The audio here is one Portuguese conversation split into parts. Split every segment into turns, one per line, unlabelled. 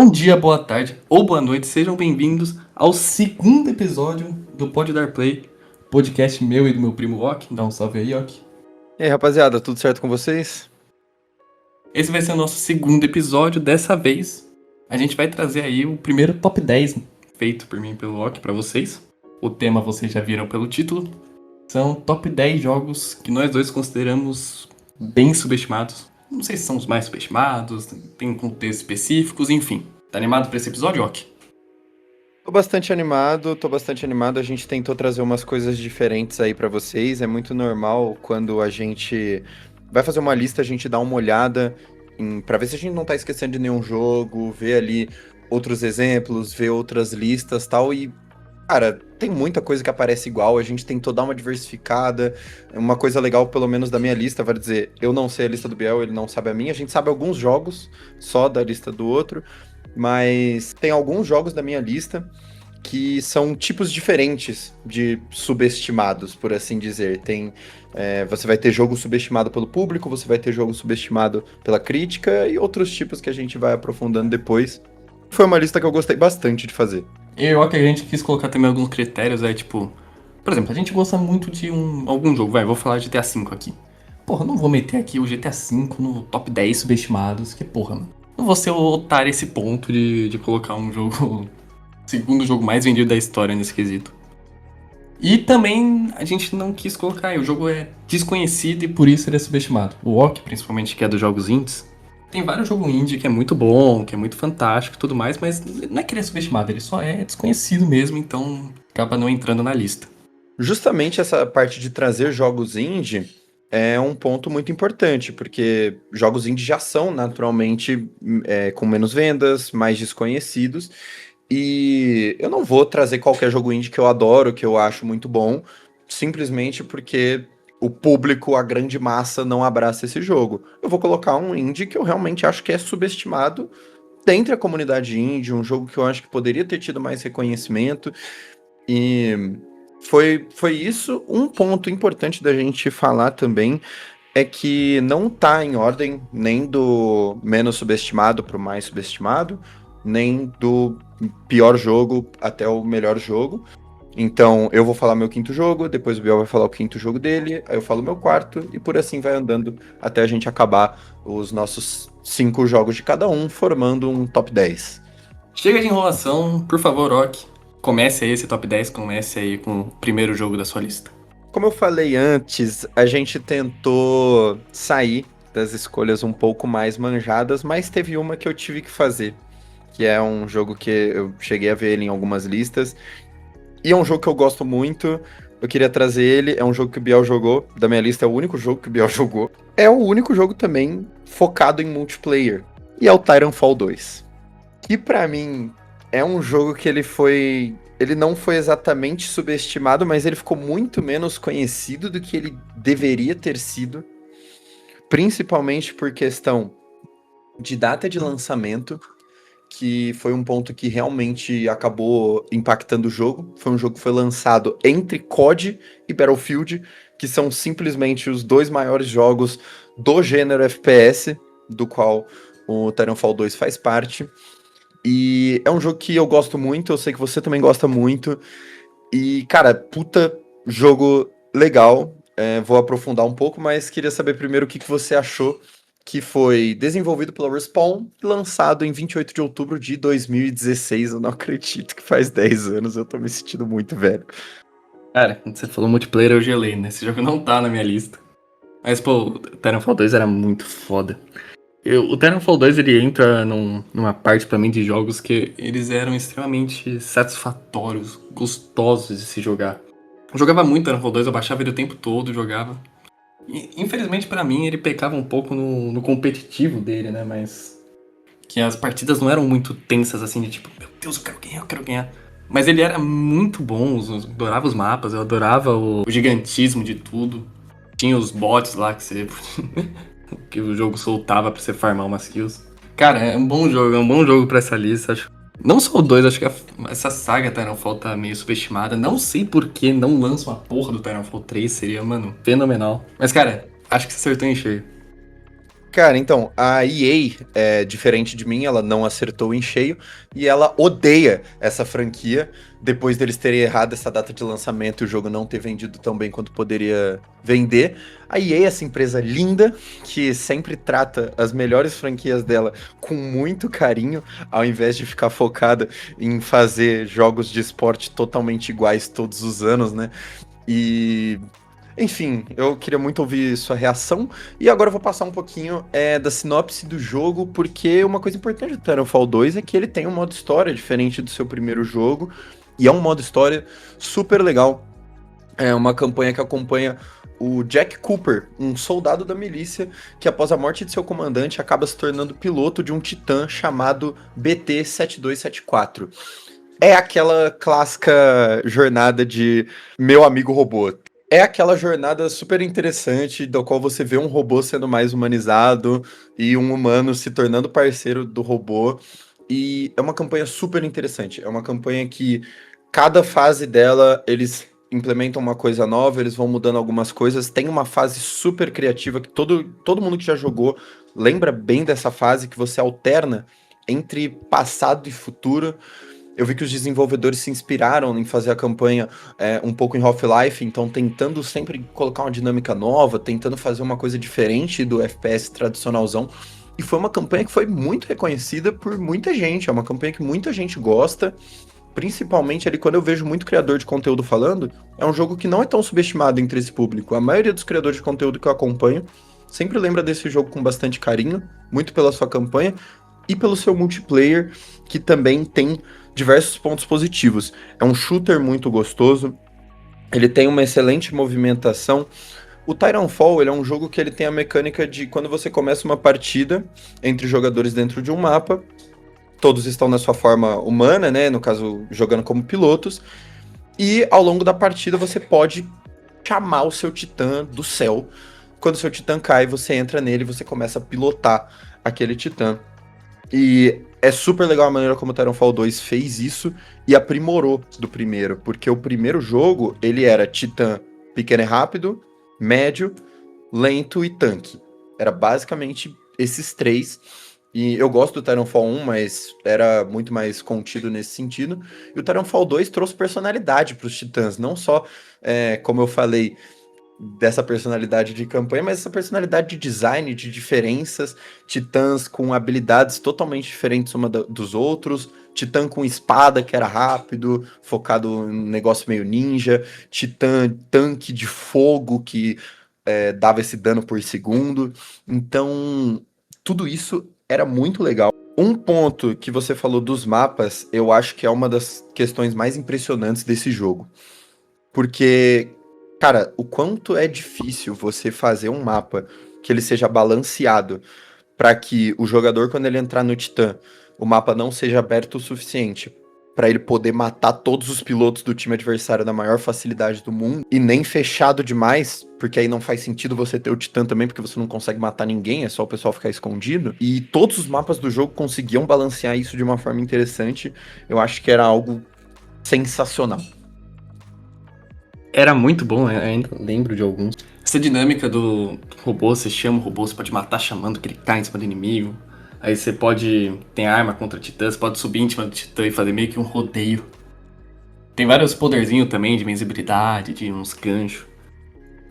Bom dia, boa tarde ou boa noite, sejam bem-vindos ao segundo episódio do Pode Dar Play, podcast meu e do meu primo Ok. Dá um salve aí, Ok.
E aí, rapaziada, tudo certo com vocês?
Esse vai ser o nosso segundo episódio. Dessa vez, a gente vai trazer aí o primeiro top 10 feito por mim e pelo Ok pra vocês. O tema vocês já viram pelo título. São top 10 jogos que nós dois consideramos bem subestimados. Não sei se são os mais subestimados, tem contextos específicos, enfim. Tá animado pra esse episódio, Ok?
Tô bastante animado. A gente tentou trazer umas coisas diferentes aí pra vocês. É muito normal quando a gente vai fazer uma lista, a gente dá uma olhada pra ver se a gente não tá esquecendo de nenhum jogo, ver ali outros exemplos, ver outras listas, tal. E, cara, tem muita coisa que aparece igual, a gente tentou dar uma diversificada. Uma coisa legal, pelo menos da minha lista, vai dizer, eu não sei a lista do Biel, ele não sabe a minha. A gente sabe alguns jogos só da lista do outro, mas tem alguns jogos da minha lista que são tipos diferentes de subestimados, por assim dizer. Você vai ter jogo subestimado pelo público, você vai ter jogo subestimado pela crítica e outros tipos que a gente vai aprofundando depois. Foi uma lista que eu gostei bastante de fazer.
Eu acho que a gente quis colocar também alguns critérios, tipo... Por exemplo, a gente gosta muito de algum jogo, vou falar de GTA V aqui. Porra, não vou meter aqui o GTA V no top 10 subestimados, que porra, mano. Não vou ser o otário esse ponto de colocar um jogo... segundo jogo mais vendido da história nesse quesito. E também a gente não quis colocar, o jogo é desconhecido e por isso ele é subestimado. O Ok, principalmente, que é dos jogos indies, tem vários jogos indie que é muito bom, que é muito fantástico e tudo mais, mas não é que ele é subestimado, ele só é desconhecido mesmo, então acaba não entrando na lista.
Justamente essa parte de trazer jogos indie é um ponto muito importante, porque jogos indie já são naturalmente com menos vendas, mais desconhecidos, e eu não vou trazer qualquer jogo indie que eu adoro, que eu acho muito bom, simplesmente porque o público, a grande massa, não abraça esse jogo. Eu vou colocar um indie que eu realmente acho que é subestimado dentre a comunidade indie, um jogo que eu acho que poderia ter tido mais reconhecimento, e foi isso. Um ponto importante da gente falar também é que não tá em ordem nem do menos subestimado para o mais subestimado, nem do pior jogo até o melhor jogo. Então, eu vou falar meu quinto jogo, depois o Biel vai falar o quinto jogo dele, aí eu falo meu quarto, e por assim vai andando até a gente acabar os nossos 5 jogos de cada um, formando um top 10.
Chega de enrolação, por favor, Ok. Comece aí esse top 10, comece aí com o primeiro jogo da sua lista.
Como eu falei antes, a gente tentou sair das escolhas um pouco mais manjadas, mas teve uma que eu tive que fazer, que é um jogo que eu cheguei a ver ele em algumas listas, e é um jogo que eu gosto muito. Eu queria trazer ele, é um jogo que o Biel jogou, da minha lista é o único jogo que o Biel jogou. É o único jogo também focado em multiplayer, e é o Titanfall 2. Que pra mim é um jogo que ele não foi exatamente subestimado, mas ele ficou muito menos conhecido do que ele deveria ter sido, principalmente por questão de data de lançamento, que foi um ponto que realmente acabou impactando o jogo. Foi um jogo que foi lançado entre COD e Battlefield, que são simplesmente os dois maiores jogos do gênero FPS, do qual o Titanfall 2 faz parte. E é um jogo que eu gosto muito, eu sei que você também gosta muito. E, cara, puta jogo legal. Vou aprofundar um pouco, mas queria saber primeiro o que você achou, que foi desenvolvido pela Respawn e lançado em 28 de outubro de 2016. Eu não acredito que faz 10 anos, eu tô me sentindo muito velho.
Cara, quando você falou multiplayer, eu gelei, né? Esse jogo não tá na minha lista. Mas, pô, o Titanfall 2 era muito foda. O Titanfall 2, ele entra numa parte pra mim de jogos que eles eram extremamente satisfatórios, gostosos de se jogar. Eu jogava muito Titanfall 2, eu baixava ele o tempo todo, jogava. E, infelizmente pra mim ele pecava um pouco no competitivo dele, né? Mas que as partidas não eram muito tensas assim, de tipo, meu Deus, eu quero ganhar, eu quero ganhar. Mas ele era muito bom, eu adorava os mapas, eu adorava o gigantismo de tudo. Tinha os bots lá que você que o jogo soltava pra você farmar umas kills. Cara, é um bom jogo pra essa lista, acho. Não só o 2, acho que essa saga Titanfall tá meio subestimada. Não sei por que não lançam a porra do Titanfall 3, seria, mano, fenomenal. Mas, cara, acho que você acertou em cheio.
Cara, então, a EA, diferente de mim, ela não acertou em cheio e ela odeia essa franquia depois deles terem errado essa data de lançamento e o jogo não ter vendido tão bem quanto poderia vender. A EA, essa empresa linda, que sempre trata as melhores franquias dela com muito carinho, ao invés de ficar focada em fazer jogos de esporte totalmente iguais todos os anos, né? E enfim, eu queria muito ouvir sua reação. E agora eu vou passar um pouquinho da sinopse do jogo, porque uma coisa importante do Titanfall 2 é que ele tem um modo história diferente do seu primeiro jogo. E é um modo história super legal. É uma campanha que acompanha o Jack Cooper, um soldado da milícia que, após a morte de seu comandante, acaba se tornando piloto de um titã chamado BT-7274. É aquela clássica jornada de meu amigo robô. É aquela jornada super interessante, da qual você vê um robô sendo mais humanizado e um humano se tornando parceiro do robô. E é uma campanha super interessante. É uma campanha que cada fase dela eles implementam uma coisa nova, eles vão mudando algumas coisas. Tem uma fase super criativa que todo mundo que já jogou lembra bem dessa fase que você alterna entre passado e futuro. Eu vi que os desenvolvedores se inspiraram em fazer a campanha um pouco em Half-Life, então tentando sempre colocar uma dinâmica nova, tentando fazer uma coisa diferente do FPS tradicionalzão. E foi uma campanha que foi muito reconhecida por muita gente, é uma campanha que muita gente gosta, principalmente ali quando eu vejo muito criador de conteúdo falando, é um jogo que não é tão subestimado entre esse público. A maioria dos criadores de conteúdo que eu acompanho sempre lembra desse jogo com bastante carinho, muito pela sua campanha e pelo seu multiplayer, que também tem diversos pontos positivos. É um shooter muito gostoso, ele tem uma excelente movimentação. O Titanfall, ele é um jogo que ele tem a mecânica de quando você começa uma partida entre jogadores dentro de um mapa, todos estão na sua forma humana, né, no caso, jogando como pilotos, e ao longo da partida você pode chamar o seu titã do céu. Quando o seu titã cai, você entra nele e você começa a pilotar aquele titã. E é super legal a maneira como o Titanfall 2 fez isso e aprimorou do primeiro, porque o primeiro jogo, ele era titã pequeno e rápido, médio, lento e tanque. Era basicamente esses três. E eu gosto do Titanfall 1, mas era muito mais contido nesse sentido. E o Titanfall 2 trouxe personalidade para os titãs, não só, como eu falei, dessa personalidade de campanha, mas essa personalidade de design, de diferenças, titãs com habilidades totalmente diferentes uma dos outros, titã com espada que era rápido, focado em um negócio meio ninja, titã tanque de fogo que dava esse dano por segundo. Então, tudo isso era muito legal. Um ponto que você falou dos mapas, eu acho que é uma das questões mais impressionantes desse jogo. Porque, cara, o quanto é difícil você fazer um mapa que ele seja balanceado para que o jogador, quando ele entrar no Titã, o mapa não seja aberto o suficiente para ele poder matar todos os pilotos do time adversário na maior facilidade do mundo, e nem fechado demais, porque aí não faz sentido você ter o Titã também, porque você não consegue matar ninguém, é só o pessoal ficar escondido. E todos os mapas do jogo conseguiam balancear isso de uma forma interessante. Eu acho que era algo sensacional.
Era muito bom, eu ainda lembro de alguns. Essa dinâmica do robô, você chama o robô, você pode matar chamando que ele cai em cima do inimigo. Aí você pode. Tem arma contra titã, você pode subir em cima do titã e fazer meio que um rodeio. Tem vários poderzinhos também de invencibilidade, de uns ganchos.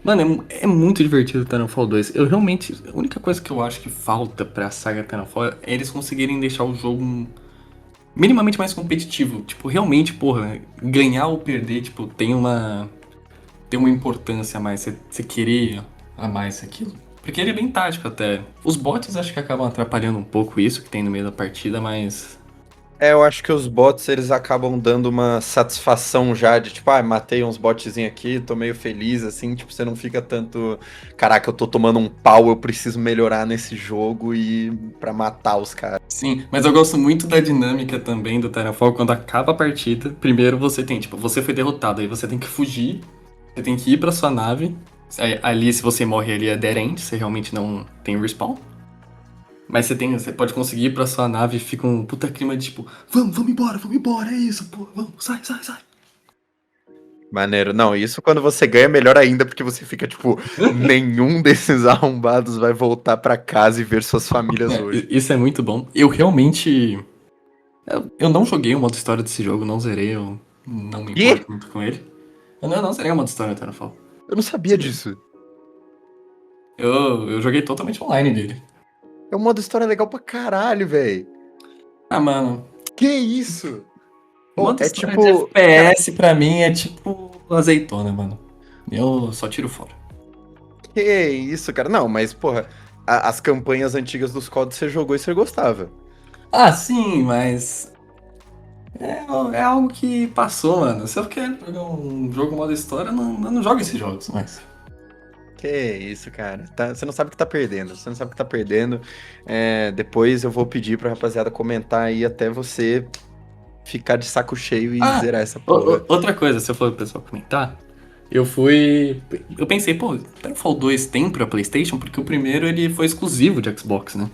Mano, é muito divertido o Titanfall 2. Eu realmente. A única coisa que eu acho que falta pra saga Titanfall é eles conseguirem deixar o jogo minimamente mais competitivo. Tipo, realmente, porra, ganhar ou perder, tipo, tem uma importância a mais, você querer a mais aquilo. Porque ele é bem tático até. Os bots acho que acabam atrapalhando um pouco isso que tem no meio da partida, mas.
Eu acho que os bots, eles acabam dando uma satisfação já de, tipo, matei uns botzinhos aqui, tô meio feliz, assim, tipo, você não fica tanto, caraca, eu tô tomando um pau, eu preciso melhorar nesse jogo e pra matar os caras.
Sim, mas eu gosto muito da dinâmica também do Titanfall quando acaba a partida. Primeiro você tem, tipo, você foi derrotado, aí você tem que fugir, você tem que ir pra sua nave. Ali, se você morre ali é dead end, você realmente não tem respawn. Mas você pode conseguir ir pra sua nave e fica um puta clima de tipo, vamos embora, é isso, pô, vamos, sai.
Maneiro. Não, isso quando você ganha, melhor ainda, porque você fica tipo, nenhum desses arrombados vai voltar pra casa e ver suas famílias hoje.
Isso é muito bom. Eu realmente. Eu não joguei o modo história desse jogo, não zerei, eu não me
Quê?
importo muito com ele. Eu não zerei o modo história do Titanfall.
Eu não sabia disso.
Eu joguei totalmente online dele.
É um modo história legal pra caralho, velho.
Ah, mano.
Que isso? Pô,
Modo
é
história de
tipo.
FPS pra mim é tipo azeitona, mano. Eu só tiro fora.
Que isso, cara? Não, mas, porra, as campanhas antigas dos COD você jogou e você gostava.
Ah, sim, mas. É algo que passou, mano. Se eu quero jogar um jogo modo história, eu não jogo esses jogos, mas.
Que isso, cara. Você não sabe o que tá perdendo. Você não sabe o que tá perdendo. Depois eu vou pedir pra rapaziada comentar aí até você ficar de saco cheio e
Ah,
zerar essa porra.
outra coisa, se eu for o pessoal comentar, eu fui. Eu pensei, pô, Titanfall 2 tem pra PlayStation, porque o primeiro ele foi exclusivo de Xbox, né?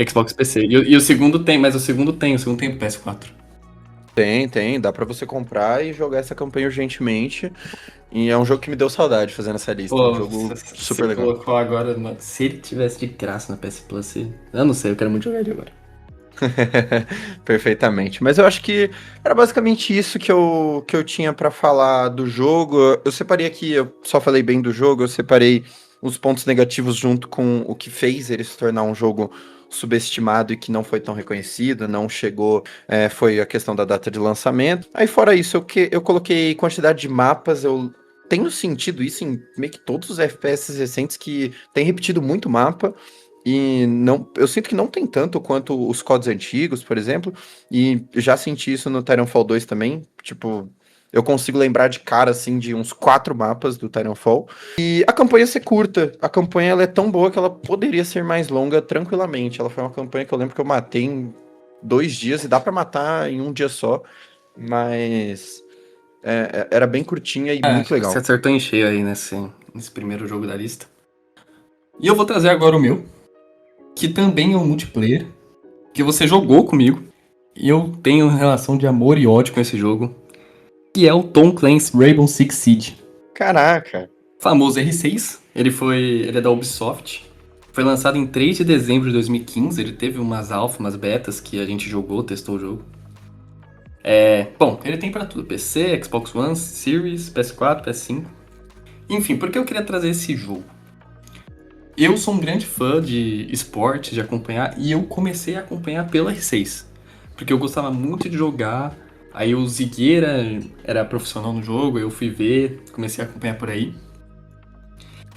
Xbox PC. E o segundo tem, mas o segundo tem pro PS4.
Tem. Dá pra você comprar e jogar essa campanha urgentemente. E é um jogo que me deu saudade fazendo essa lista. É um
Pô,
jogo
você
super legal.
colocou agora, mano, se ele tivesse de graça na PS Plus, eu não sei, eu quero muito jogar ele agora.
Perfeitamente. Mas eu acho que era basicamente isso que eu tinha pra falar do jogo. Eu separei aqui, eu só falei bem do jogo, eu separei os pontos negativos junto com o que fez ele se tornar um jogo subestimado e que não foi tão reconhecido, não chegou, foi a questão da data de lançamento. Aí fora isso, eu coloquei quantidade de mapas, eu tenho sentido isso em meio que todos os FPS recentes que tem repetido muito mapa. E não, eu sinto que não tem tanto quanto os CODs antigos, por exemplo, e já senti isso no Titanfall 2 também, tipo, eu consigo lembrar de cara, assim, de uns 4 mapas do Titanfall, e a campanha ser curta, a campanha ela é tão boa que ela poderia ser mais longa tranquilamente, ela foi uma campanha que eu lembro que eu matei em 2 dias, e dá pra matar em um dia só, mas era bem curtinha e
Ah,
muito
acho que você
legal.
acertou em cheio aí nesse primeiro jogo da lista. E eu vou trazer agora o meu, que também é um multiplayer, que você jogou comigo, e eu tenho relação de amor e ódio com esse jogo, que é o Tom Clancy's Rainbow Six Siege.
Caraca,
Famoso R6, ele é da Ubisoft. Foi lançado em 3 de dezembro de 2015, ele teve umas alpha, umas betas que a gente jogou, testou o jogo. Bom, ele tem pra tudo, PC, Xbox One, Series, PS4, PS5. Enfim, por que eu queria trazer esse jogo? Eu sou um grande fã de esporte, de acompanhar, e eu comecei a acompanhar pelo R6. Porque eu gostava muito de jogar, aí o Zigueira era profissional no jogo, eu fui ver, comecei a acompanhar por aí.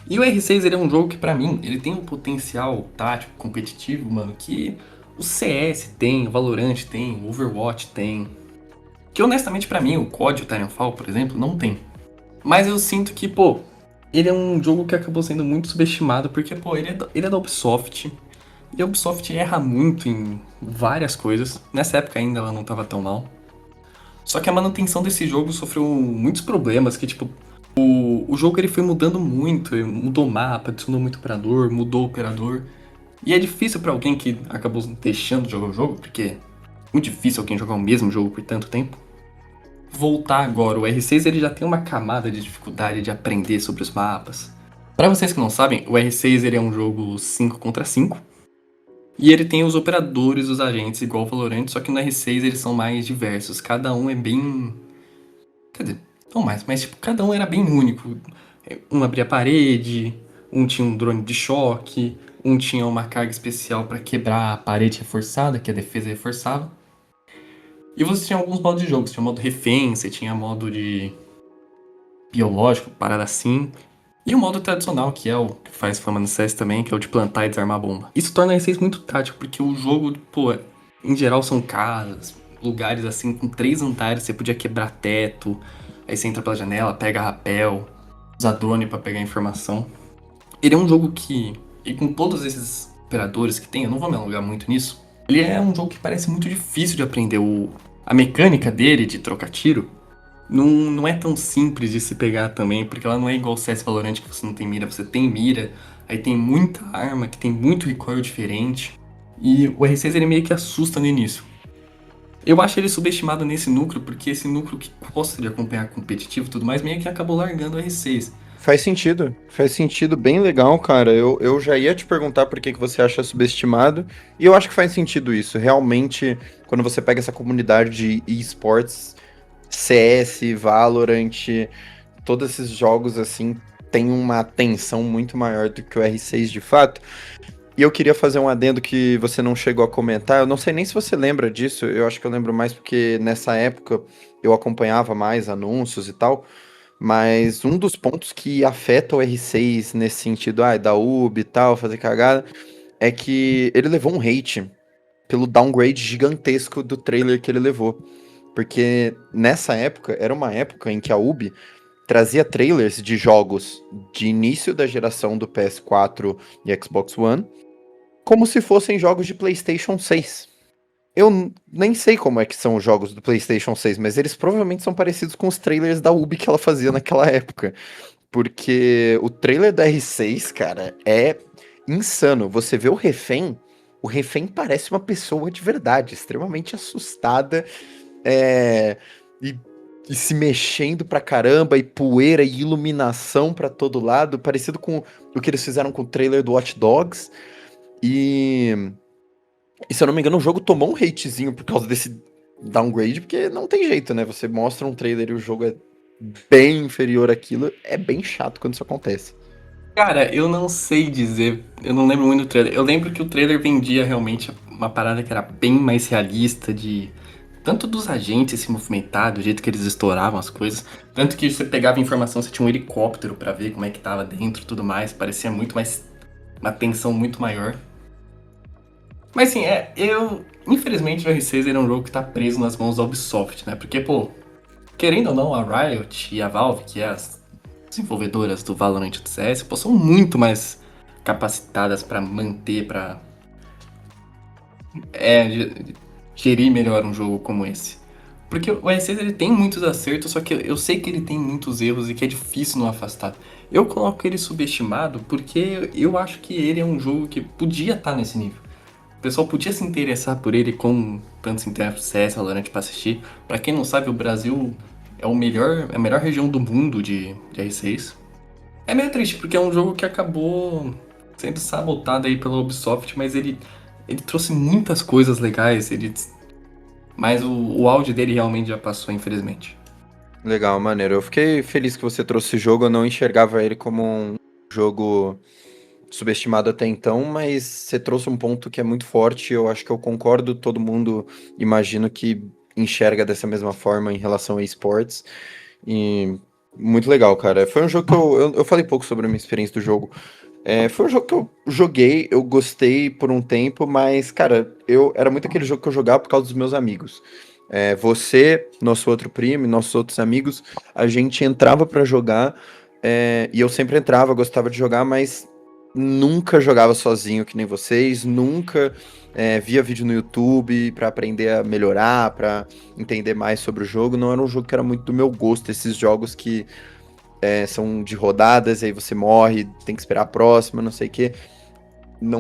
E o R6 ele é um jogo que pra mim, ele tem um potencial tático, competitivo, mano, que o CS tem, o Valorant tem, o Overwatch tem. Que honestamente pra mim, o COD, o Titanfall, por exemplo, não tem. Mas eu sinto que, pô, ele é um jogo que acabou sendo muito subestimado, porque, pô, ele é da Ubisoft. E a Ubisoft erra muito em várias coisas. Nessa época ainda ela não tava tão mal. Só que a manutenção desse jogo sofreu muitos problemas, que, tipo, o jogo ele foi mudando muito, mudou o mapa, adicionou muito operador, mudou o operador. E é difícil pra alguém que acabou deixando de jogar o jogo, porque é muito difícil alguém jogar o mesmo jogo por tanto tempo. Voltar agora, o R6 ele já tem uma camada de dificuldade de aprender sobre os mapas. Para vocês que não sabem, o R6 ele é um jogo 5 contra 5. E ele tem os operadores, os agentes, igual o Valorant, só que no R6 eles são mais diversos. Cada um é bem. Quer dizer, não mais, mas tipo, cada um era bem único. Um abria a parede, um tinha um drone de choque, um tinha uma carga especial para quebrar a parede reforçada, que a defesa reforçava. E você tinha alguns modos de jogo, você tinha modo refém, você tinha modo de biológico, parada assim. E o modo tradicional, que é o que faz fama no CS também, que é o de plantar e desarmar a bomba. Isso torna a R6 muito tático, porque o jogo, pô, em geral são casas, lugares assim, com 3 andares, você podia quebrar teto, aí você entra pela janela, pega rapel, usa drone pra pegar informação. Ele é um jogo que, e com todos esses operadores que tem, eu não vou me alongar muito nisso, ele é um jogo que parece muito difícil de aprender. A mecânica dele de trocar tiro não é tão simples de se pegar também, porque ela não é igual o CS Valorant, que você não tem mira, você tem mira, aí tem muita arma, que tem muito recoil diferente, e o R6 ele meio que assusta no início. Eu acho ele subestimado nesse núcleo, porque esse núcleo que gosta de acompanhar competitivo e tudo mais, meio que acabou largando o R6.
Faz sentido, bem legal, cara. Eu já ia te perguntar por que que você acha subestimado, e eu acho que faz sentido isso. Realmente, quando você pega essa comunidade de esports, CS, Valorant, todos esses jogos assim, tem uma atenção muito maior do que o R6 de fato. E eu queria fazer um adendo que você não chegou a comentar. Eu não sei nem se você lembra disso, eu acho que eu lembro mais porque nessa época eu acompanhava mais anúncios e tal. Mas um dos pontos que afeta o R6 nesse sentido, da UB e tal, fazer cagada, é que ele levou um hate pelo downgrade gigantesco do trailer que ele levou. Porque nessa época, era uma época em que a UB trazia trailers de jogos de início da geração do PS4 e Xbox One, como se fossem jogos de PlayStation 6. Nem sei como é que são os jogos do PlayStation 6, mas eles provavelmente são parecidos com os trailers da Ubi que ela fazia naquela época. Porque o trailer da R6, cara, é insano. Você vê o refém parece uma pessoa de verdade, extremamente assustada, é, e, e se mexendo pra caramba, e poeira e iluminação pra todo lado, parecido com o que eles fizeram com o trailer do Watch Dogs. E e se eu não me engano, o jogo tomou um hatezinho por causa desse downgrade, porque não tem jeito, né? Você mostra um trailer e o jogo é bem inferior àquilo, é bem chato quando isso acontece.
Cara, eu não sei dizer, eu não lembro muito do trailer. Eu lembro que o trailer vendia realmente uma parada que era bem mais realista de tanto dos agentes se movimentar, do jeito que eles estouravam as coisas, tanto que você pegava informação, você tinha um helicóptero pra ver como é que tava dentro, e tudo mais, parecia muito mais uma tensão muito maior. Mas assim, eu infelizmente o R6 era um jogo que tá preso nas mãos da Ubisoft, né? Porque pô, querendo ou não, a Riot e a Valve, que é as desenvolvedoras do Valorant e do CS, pô, são muito mais capacitadas pra manter, pra gerir melhor um jogo como esse. Porque o R6 ele tem muitos acertos, só que eu sei que ele tem muitos erros e que é difícil não afastar. Eu coloco ele subestimado porque eu acho que ele é um jogo que podia estar nesse nível. O pessoal podia se interessar por ele com tanto se interessa por CS, Valorant pra assistir. Pra quem não sabe, o Brasil é a melhor região do mundo de R6. É meio triste, porque é um jogo que acabou sendo sabotado aí pela Ubisoft, mas ele trouxe muitas coisas legais, mas o áudio dele realmente já passou, infelizmente.
Legal, maneiro. Eu fiquei feliz que você trouxe esse jogo, eu não enxergava ele como um jogo subestimado até então, mas você trouxe um ponto que é muito forte, eu acho que eu concordo, todo mundo imagino que enxerga dessa mesma forma em relação a esportes. E muito legal, cara. Foi um jogo que eu falei pouco sobre a minha experiência do jogo. Foi um jogo que eu joguei, eu gostei por um tempo, mas, cara, eu era muito aquele jogo que eu jogava por causa dos meus amigos. Você, nosso outro primo, nossos outros amigos, a gente entrava pra jogar, e eu sempre entrava, gostava de jogar, mas nunca jogava sozinho que nem vocês, nunca via vídeo no YouTube pra aprender a melhorar, pra entender mais sobre o jogo. Não era um jogo que era muito do meu gosto, esses jogos que são de rodadas, e aí você morre, tem que esperar a próxima, não sei o quê. Não,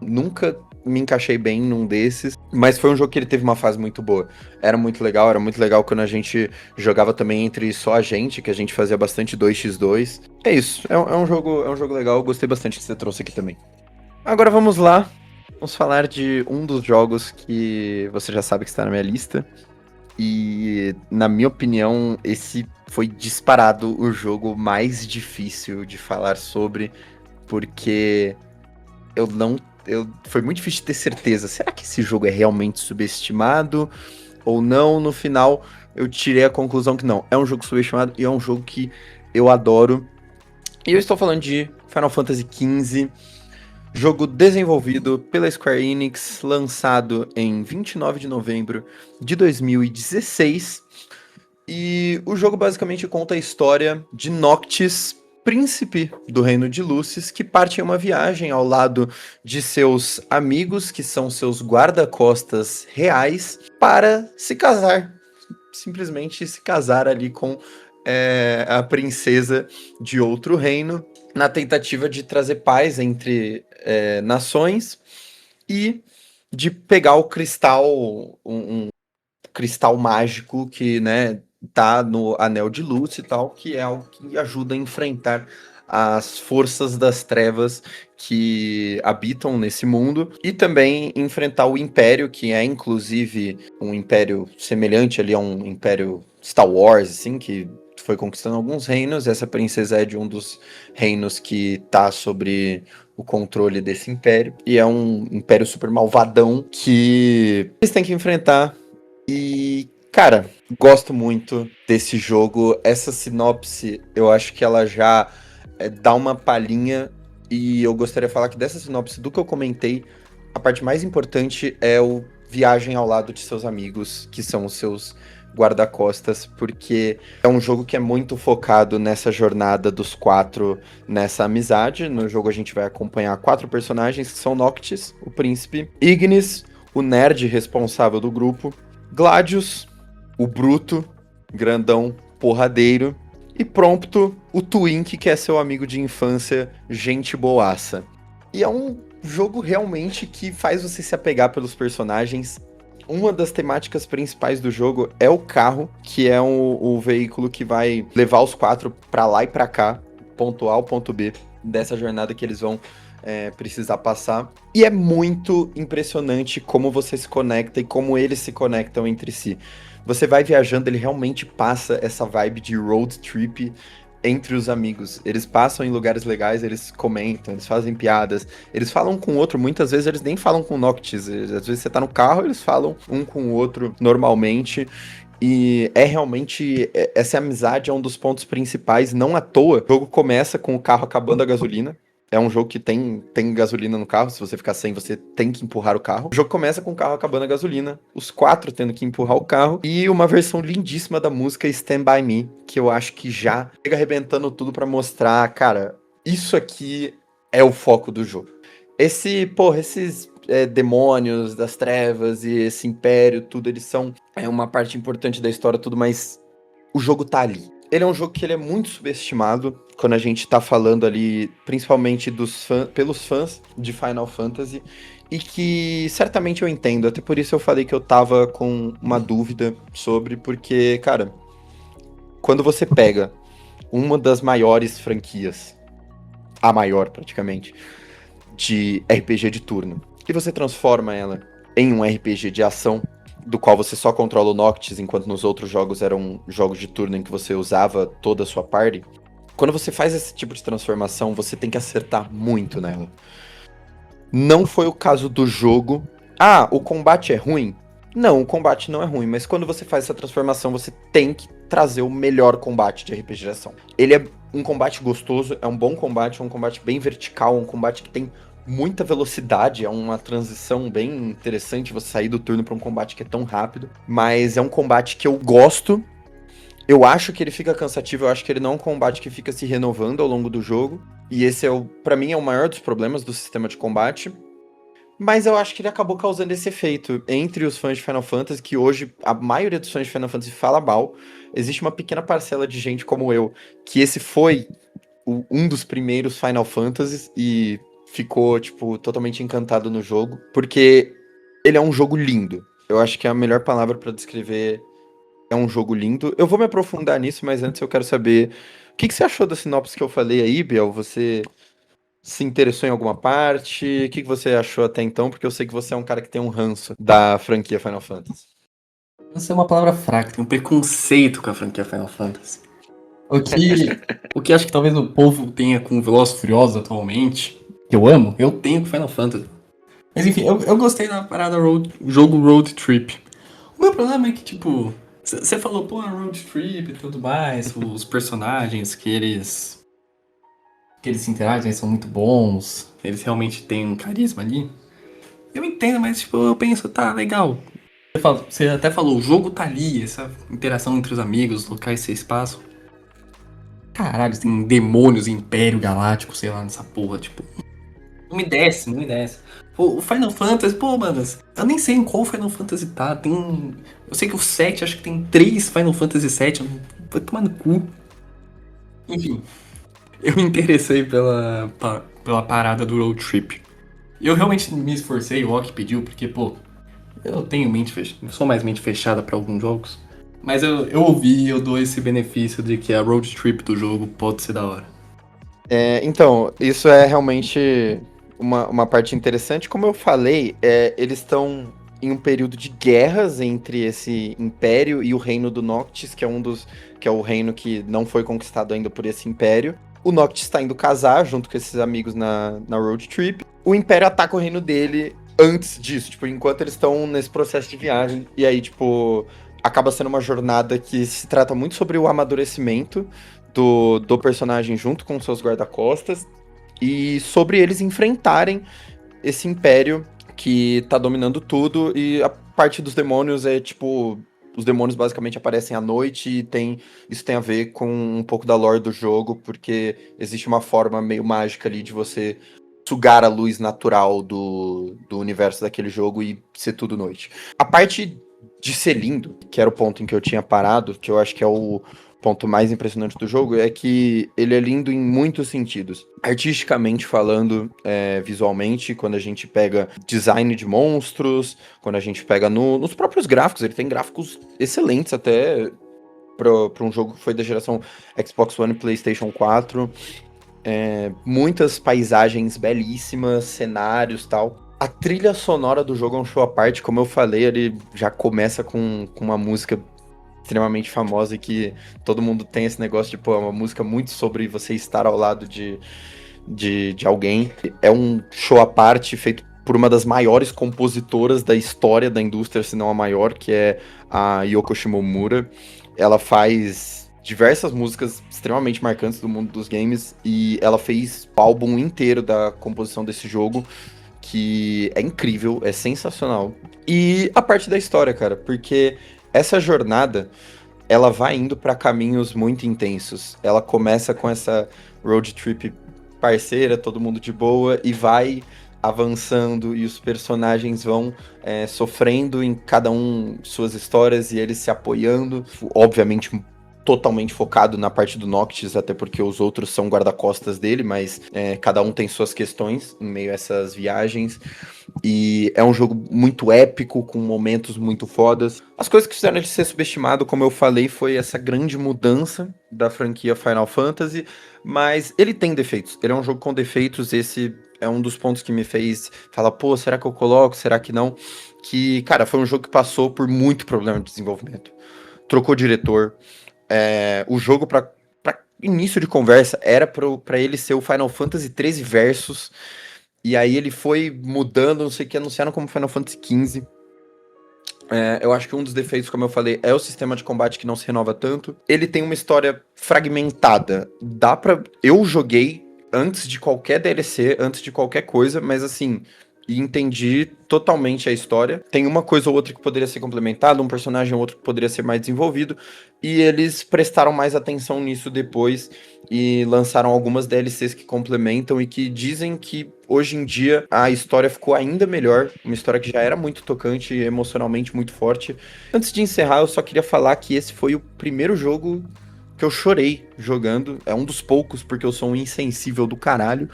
nunca me encaixei bem num desses, mas foi um jogo que ele teve uma fase muito boa. Era muito legal quando a gente jogava também entre só a gente, que a gente fazia bastante 2x2. É isso, é um jogo legal, eu gostei bastante que você trouxe aqui também. Agora vamos lá, vamos falar de um dos jogos que você já sabe que está na minha lista. E, na minha opinião, esse foi disparado o jogo mais difícil de falar sobre, porque eu não. Foi muito difícil de ter certeza. Será que esse jogo é realmente subestimado ou não? No final, eu tirei a conclusão que não. É um jogo subestimado e é um jogo que eu adoro. E eu estou falando de Final Fantasy XV, jogo desenvolvido pela Square Enix, lançado em 29 de novembro de 2016. E o jogo basicamente conta a história de Noctis, príncipe do reino de Lucis, que parte em uma viagem ao lado de seus amigos, que são seus guarda-costas reais, para se casar. Simplesmente se casar ali com a princesa de outro reino, na tentativa de trazer paz entre nações e de pegar o cristal, cristal mágico que, né, tá no Anel de Luz e tal, que é algo que ajuda a enfrentar as forças das trevas que habitam nesse mundo e também enfrentar o Império, que é inclusive um império semelhante ali a um império Star Wars, assim, que foi conquistando alguns reinos. Essa princesa é de um dos reinos que tá sobre o controle desse império. E é um império super malvadão que eles têm que enfrentar. E, cara, gosto muito desse jogo. Essa sinopse, eu acho que ela já dá uma palhinha. E eu gostaria de falar que dessa sinopse, do que eu comentei, a parte mais importante é o viagem ao lado de seus amigos, que são os seus guarda-costas, porque é um jogo que é muito focado nessa jornada dos quatro, nessa amizade. No jogo a gente vai acompanhar 4 personagens, que são Noctis, o príncipe, Ignis, o nerd responsável do grupo, Gladius, o bruto, grandão, porradeiro, e Prompto, o Twink, que é seu amigo de infância, gente boaça. E é um jogo realmente que faz você se apegar pelos personagens. Uma das temáticas principais do jogo é o carro, que é o veículo que vai levar os 4 pra lá e pra cá, ponto A ao ponto B, dessa jornada que eles vão precisar passar. E é muito impressionante como você se conecta e como eles se conectam entre si. Você vai viajando, ele realmente passa essa vibe de road trip entre os amigos. Eles passam em lugares legais, eles comentam, eles fazem piadas, eles falam com o outro, muitas vezes eles nem falam com o Noctis, às vezes você tá no carro, eles falam um com o outro normalmente. E é realmente, essa amizade é um dos pontos principais, não à toa. O jogo começa com o carro acabando a gasolina. É um jogo que tem gasolina no carro, se você ficar sem, você tem que empurrar o carro. O jogo começa com o carro acabando a gasolina, os 4 tendo que empurrar o carro, e uma versão lindíssima da música Stand By Me, que eu acho que já chega arrebentando tudo pra mostrar, cara, isso aqui é o foco do jogo. Esses demônios das trevas e esse império, tudo, eles são uma parte importante da história, tudo, mas o jogo tá ali. Ele é um jogo que ele é muito subestimado quando a gente tá falando ali, principalmente pelos fãs de Final Fantasy, e que certamente eu entendo, até por isso eu falei que eu tava com uma dúvida sobre, porque, cara, quando você pega uma das maiores franquias, a maior praticamente, de RPG de turno, e você transforma ela em um RPG de ação, do qual você só controla o Noctis, enquanto nos outros jogos eram jogos de turno em que você usava toda a sua party. Quando você faz esse tipo de transformação, você tem que acertar muito nela. Não foi o caso do jogo. Ah, o combate é ruim? Não, o combate não é ruim, mas quando você faz essa transformação, você tem que trazer o melhor combate de RPG de ação. Ele é um combate gostoso, é um bom combate, é um combate bem vertical, um combate que tem muita velocidade, é uma transição bem interessante você sair do turno para um combate que é tão rápido, mas é um combate que eu gosto. Eu acho que ele fica cansativo, eu acho que ele não é um combate que fica se renovando ao longo do jogo, e esse para mim é o maior dos problemas do sistema de combate. Mas eu acho que ele acabou causando esse efeito entre os fãs de Final Fantasy, que hoje a maioria dos fãs de Final Fantasy fala mal. Existe uma pequena parcela de gente como eu, que esse foi um dos primeiros Final Fantasies e ficou, tipo, totalmente encantado no jogo, porque ele é um jogo lindo. Eu acho que é a melhor palavra pra descrever, é um jogo lindo. Eu vou me aprofundar nisso, mas antes eu quero saber o que você achou da sinopse que eu falei aí, Biel? Você se interessou em alguma parte? O que você achou até então? Porque eu sei que você é um cara que tem um ranço da franquia Final Fantasy.
Essa é uma palavra fraca, tem um preconceito com a franquia Final Fantasy. O que acho que talvez o povo tenha com Velozes e Furiosos atualmente, que eu amo, eu tenho com Final Fantasy. Mas enfim, eu gostei da parada jogo Road Trip. O meu problema é que, tipo, você falou, pô, Road Trip e tudo mais, os personagens que eles se interagem são muito bons, eles realmente têm um carisma ali. Eu entendo, mas tipo, eu penso, tá, legal. Você até falou, o jogo tá ali, essa interação entre os amigos, os locais que vocês passam. Caralho, tem demônios, Império Galáctico, sei lá, nessa porra, tipo. Não me desce, não me desce. Pô, o Final Fantasy, pô, manas, eu nem sei em qual Final Fantasy tá. Tem. Eu sei que o 7, acho que tem 3 Final Fantasy 7. Vai tomar no cu. Enfim. Eu me interessei pela parada do road trip. E eu realmente me esforcei, o Rock pediu, porque, pô, Eu tenho mente fechada, eu sou mais mente fechada pra alguns jogos. Mas eu ouvi e eu dou esse benefício de que a road trip do jogo pode ser da hora.
Então, isso é realmente uma parte interessante. Como eu falei, eles estão em um período de guerras entre esse império e o reino do Noctis, que é o reino que não foi conquistado ainda por esse império. O Noctis está indo casar junto com esses amigos na road trip. O império ataca o reino dele antes disso, tipo, enquanto eles estão nesse processo de viagem. E aí, tipo, acaba sendo uma jornada que se trata muito sobre o amadurecimento do personagem junto com seus guarda-costas e sobre eles enfrentarem esse império que tá dominando tudo. E a parte dos demônios é tipo. Os demônios basicamente aparecem à noite e isso tem a ver com um pouco da lore do jogo, porque existe uma forma meio mágica ali de você sugar a luz natural do universo daquele jogo e ser tudo noite. A parte de ser lindo, que era o ponto em que eu tinha parado, que eu acho que é o ponto mais impressionante do jogo, é que ele é lindo em muitos sentidos. Artisticamente falando, visualmente, quando a gente pega design de monstros, quando a gente pega nos próprios gráficos, ele tem gráficos excelentes até para um jogo que foi da geração Xbox One e PlayStation 4. Muitas paisagens belíssimas, cenários tal. A trilha sonora do jogo é um show à parte, como eu falei, ele já começa com uma música extremamente famosa e que todo mundo tem esse negócio de, pô, é uma música muito sobre você estar ao lado de alguém. É um show à parte feito por uma das maiores compositoras da história da indústria, se não a maior, que é a Yoko Shimomura. Ela faz diversas músicas extremamente marcantes do mundo dos games e ela fez o álbum inteiro da composição desse jogo, que é incrível, é sensacional. E a parte da história, cara, porque essa jornada ela vai indo para caminhos muito intensos. Ela começa com essa road trip parceira, todo mundo de boa, e vai avançando e os personagens vão sofrendo em cada um suas histórias e eles se apoiando. Obviamente, totalmente focado na parte do Noctis, até porque os outros são guarda-costas dele, mas cada um tem suas questões em meio a essas viagens. E é um jogo muito épico, com momentos muito fodas. As coisas que fizeram ele ser subestimado, como eu falei, foi essa grande mudança da franquia Final Fantasy, mas ele tem defeitos. Ele é um jogo com defeitos, esse é um dos pontos que me fez falar, pô, será que eu coloco, será que não? Que, cara, foi um jogo que passou por muito problema de desenvolvimento. Trocou diretor, o jogo, para início de conversa, era para ele ser o Final Fantasy 13 Versus, e aí ele foi mudando, não sei o que, anunciaram como Final Fantasy XV. Eu acho que um dos defeitos, como eu falei, é o sistema de combate que não se renova tanto. Ele tem uma história fragmentada. Eu joguei antes de qualquer DLC, antes de qualquer coisa, mas assim, entendi totalmente a história. Tem uma coisa ou outra que poderia ser complementada, um personagem ou outro que poderia ser mais desenvolvido, e eles prestaram mais atenção nisso depois e lançaram algumas DLCs que complementam e que dizem que hoje em dia a história ficou ainda melhor, uma história que já era muito tocante e emocionalmente muito forte. Antes de encerrar, eu só queria falar que esse foi o primeiro jogo que eu chorei jogando. É um dos poucos, porque eu sou um insensível do caralho.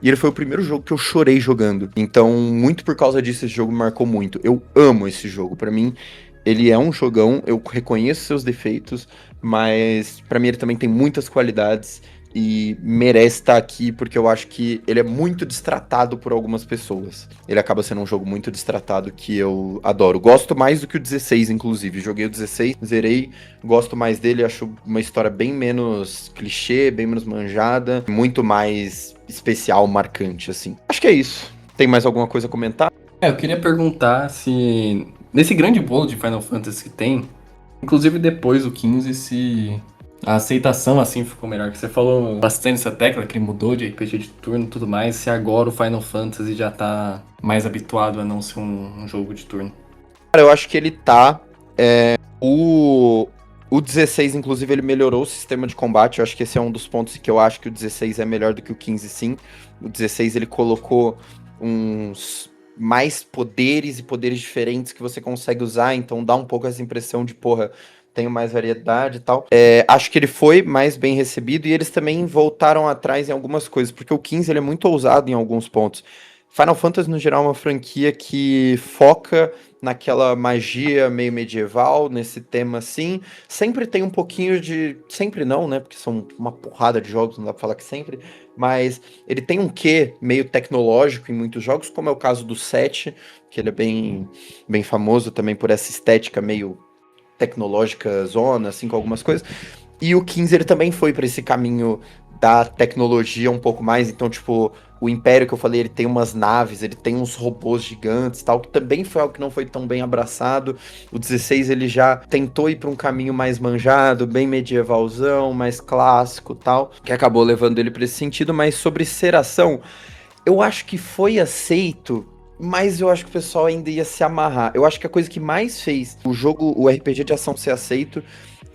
E ele foi o primeiro jogo que eu chorei jogando. Então, muito por causa disso, esse jogo me marcou muito. Eu amo esse jogo. Pra mim, ele é um jogão. Eu reconheço seus defeitos, mas pra mim ele também tem muitas qualidades e merece estar aqui porque eu acho que ele é muito destratado por algumas pessoas. Ele acaba sendo um jogo muito destratado que eu adoro. Gosto mais do que o 16, inclusive. Joguei o 16, zerei, gosto mais dele, acho uma história bem menos clichê, bem menos manjada, muito mais especial, marcante, assim. Acho que é isso. Tem mais alguma coisa a comentar?
Eu queria perguntar se nesse grande bolo de Final Fantasy que tem, inclusive depois do 15, se a aceitação assim ficou melhor. Que você falou bastante essa tecla que ele mudou de RPG de turno e tudo mais, se agora o Final Fantasy já tá mais habituado a não ser um jogo de turno.
Cara, eu acho que ele tá. O 16, inclusive, ele melhorou o sistema de combate. Eu acho que esse é um dos pontos que eu acho que o 16 é melhor do que o 15, sim. O 16 ele colocou uns mais poderes e poderes diferentes que você consegue usar, então dá um pouco essa impressão de, porra, tenho mais variedade e tal. Acho que ele foi mais bem recebido e eles também voltaram atrás em algumas coisas, porque o 15 ele é muito ousado em alguns pontos. Final Fantasy, no geral, é uma franquia que foca naquela magia meio medieval, nesse tema assim. Sempre tem um pouquinho de. Sempre não, né? Porque são uma porrada de jogos, não dá pra falar que sempre. Mas ele tem um quê meio tecnológico em muitos jogos, como é o caso do 7, que ele é bem famoso também por essa estética meio tecnológica zona, assim, com algumas coisas. E o 15 ele também foi para esse caminho da tecnologia um pouco mais, então, tipo, o Império que eu falei, ele tem umas naves, ele tem uns robôs gigantes, tal, que também foi algo que não foi tão bem abraçado. O 16 ele já tentou ir para um caminho mais manjado, bem medievalzão, mais clássico, tal, que acabou levando ele para esse sentido, mas sobre ser ação, eu acho que foi aceito, mas eu acho que o pessoal ainda ia se amarrar. Eu acho que a coisa que mais fez o jogo, o RPG de ação ser aceito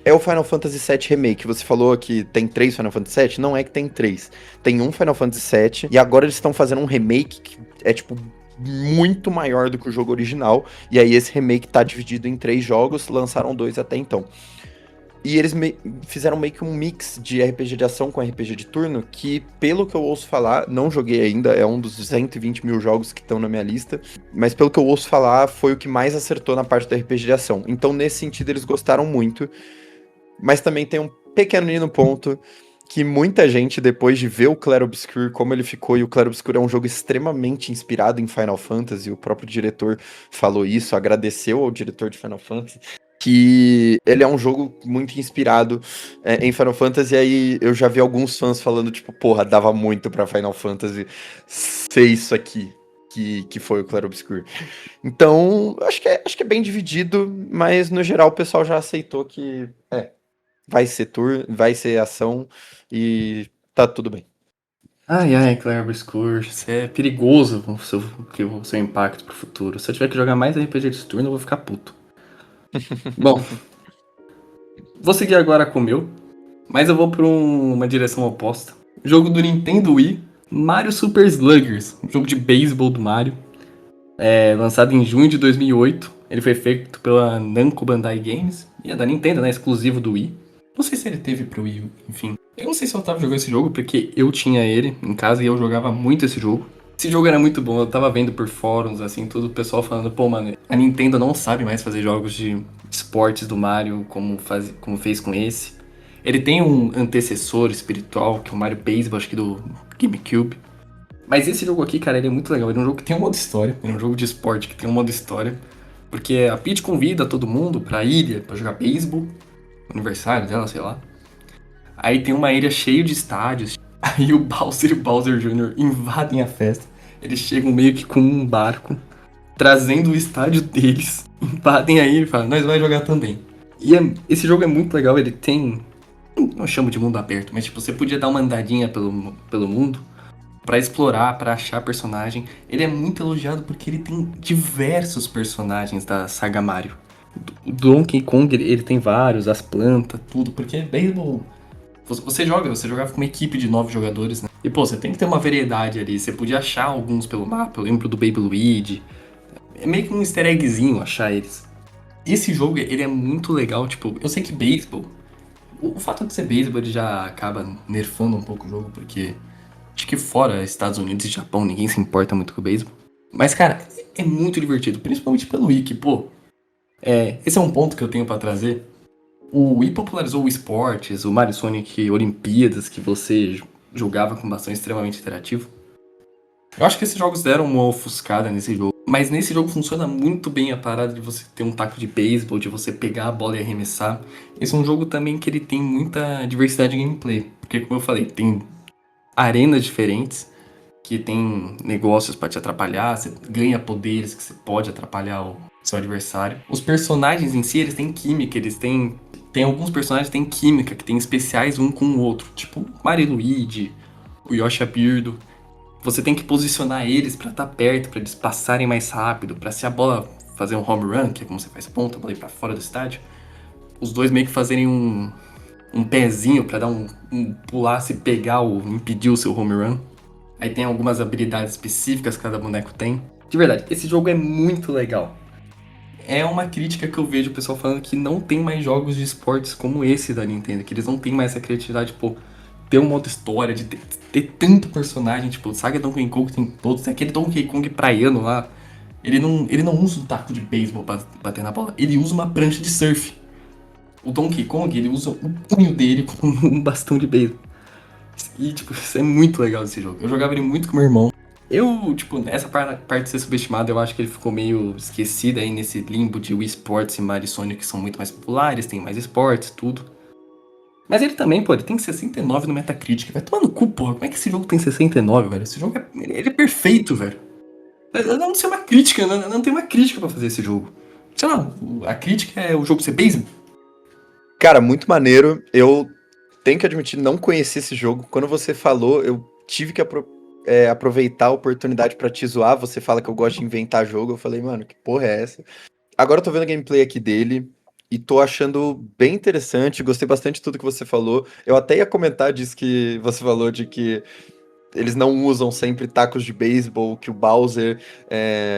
é o Final Fantasy VII Remake. Você falou que tem 3 Final Fantasy VII? Não é que tem 3. Tem um Final Fantasy VII e agora eles estão fazendo um remake que é, tipo, muito maior do que o jogo original. E aí esse remake tá dividido em 3 jogos, lançaram 2 até então. E eles fizeram meio que um mix de RPG de ação com RPG de turno, que, pelo que eu ouço falar, não joguei ainda, é um dos 120 mil jogos que estão na minha lista, mas pelo que eu ouço falar, foi o que mais acertou na parte do RPG de ação. Então, nesse sentido, eles gostaram muito. Mas também tem um pequenino ponto que muita gente, depois de ver o Clair Obscur, como ele ficou, e o Clair Obscur é um jogo extremamente inspirado em Final Fantasy, o próprio diretor falou isso, agradeceu ao diretor de Final Fantasy, que ele é um jogo muito inspirado em Final Fantasy, e aí eu já vi alguns fãs falando, tipo, porra, dava muito pra Final Fantasy ser isso aqui, que foi o Clair Obscur. Então, acho que é bem dividido, mas no geral o pessoal já aceitou que vai ser tour, vai ser ação e tá tudo bem.
Ai, ai, Claire Obscur, isso é perigoso o seu impacto pro futuro. Se eu tiver que jogar mais RPG de turno, eu vou ficar puto. Bom, vou seguir agora com o meu, mas eu vou pra uma direção oposta. Jogo do Nintendo Wii, Mario Super Sluggers, um jogo de beisebol do Mario, lançado em junho de 2008. Ele foi feito pela Namco Bandai Games, e é da Nintendo, né, exclusivo do Wii. Não sei se ele teve pro Wii, enfim. Eu não sei se eu tava jogando esse jogo, porque eu tinha ele em casa e eu jogava muito esse jogo. Esse jogo era muito bom, eu tava vendo por fóruns, assim, tudo, o pessoal falando, pô, mano, a Nintendo não sabe mais fazer jogos de esportes do Mario como fez com esse. Ele tem um antecessor espiritual, que é o Mario Baseball, acho que do GameCube. Mas esse jogo aqui, cara, ele é muito legal. Ele é um jogo que tem um modo história, ele é um jogo de esporte que tem um modo história. Porque a Peach convida todo mundo pra ilha, pra jogar beisebol, aniversário dela, sei lá. Aí tem uma ilha cheia de estádios. Aí o Bowser e o Bowser Jr. invadem a festa. Eles chegam meio que com um barco, trazendo o estádio deles. Invadem a ilha e falam, nós vamos jogar também. E esse jogo é muito legal, ele tem... Não chamo de mundo aberto, mas tipo, você podia dar uma andadinha pelo mundo pra explorar, pra achar personagem. Ele é muito elogiado porque ele tem diversos personagens da saga Mario. O Donkey Kong, ele tem vários, as plantas, tudo, porque beisebol... Você jogava com uma equipe de 9 jogadores, né? E, pô, você tem que ter uma variedade ali. Você podia achar alguns pelo mapa. Eu lembro do Baby Luigi. É meio que um easter eggzinho achar eles. Esse jogo, ele é muito legal. Tipo, eu sei que beisebol... O fato de ser beisebol, ele já acaba nerfando um pouco o jogo, porque... Acho que fora Estados Unidos e Japão, ninguém se importa muito com o beisebol. Mas, cara, é muito divertido. Principalmente pelo Wiki, pô. Esse é um ponto que eu tenho pra trazer. O Wii popularizou o esportes, o Mario Sonic Olimpíadas, que você jogava com bastante extremamente interativo. Eu acho que esses jogos deram uma ofuscada nesse jogo. Mas nesse jogo funciona muito bem a parada de você ter um taco de beisebol, de você pegar a bola e arremessar. Esse é um jogo também que ele tem muita diversidade de gameplay. Porque, como eu falei, tem arenas diferentes, que tem negócios pra te atrapalhar, você ganha poderes que você pode atrapalhar o seu adversário. Os personagens em si, eles têm química, eles têm... Tem alguns personagens que têm química, que tem especiais um com o outro. Tipo Mario e Luigi, o Yoshi Birdo. Você tem que posicionar eles pra estar perto, pra eles passarem mais rápido, pra se a bola fazer um home run, que é como você faz ponta, a bola ir pra fora do estádio, os dois meio que fazerem um pezinho pra dar um pular, se pegar ou impedir o seu home run. Aí tem algumas habilidades específicas que cada boneco tem. De verdade, esse jogo é muito legal. É uma crítica que eu vejo o pessoal falando que não tem mais jogos de esportes como esse da Nintendo, que eles não têm mais essa criatividade, pô, ter um modo história, de ter tanto personagem, tipo, saga Donkey Kong tem todos, aquele Donkey Kong praiano lá, ele não usa um taco de beisebol pra bater na bola, ele usa uma prancha de surf. O Donkey Kong, ele usa o punho dele como um bastão de beisebol. E, tipo, isso é muito legal esse jogo. Eu jogava ele muito com meu irmão. Eu, tipo, essa parte de ser subestimada, eu acho que ele ficou meio esquecido aí nesse limbo de Wii Sports e Mario e Sonic, que são muito mais populares, tem mais esportes, tudo. Mas ele também, pô, ele tem 69 no Metacritic. Vai tomar no cu, porra. Como é que esse jogo tem 69, velho? Esse jogo ele é perfeito, velho. Eu não sei uma crítica, eu não tem uma crítica pra fazer esse jogo. Sei lá, a crítica é o jogo ser beisebol.
Cara, muito maneiro. Eu tenho que admitir, não conheci esse jogo. Quando você falou, eu tive que aproveitar a oportunidade pra te zoar. Você fala que eu gosto de inventar jogo. Eu falei, mano, que porra é essa? Agora eu tô vendo a gameplay aqui dele e tô achando bem interessante. Gostei bastante de tudo que você falou. Eu até ia comentar disso que você falou, de que eles não usam sempre tacos de beisebol, que o Bowser,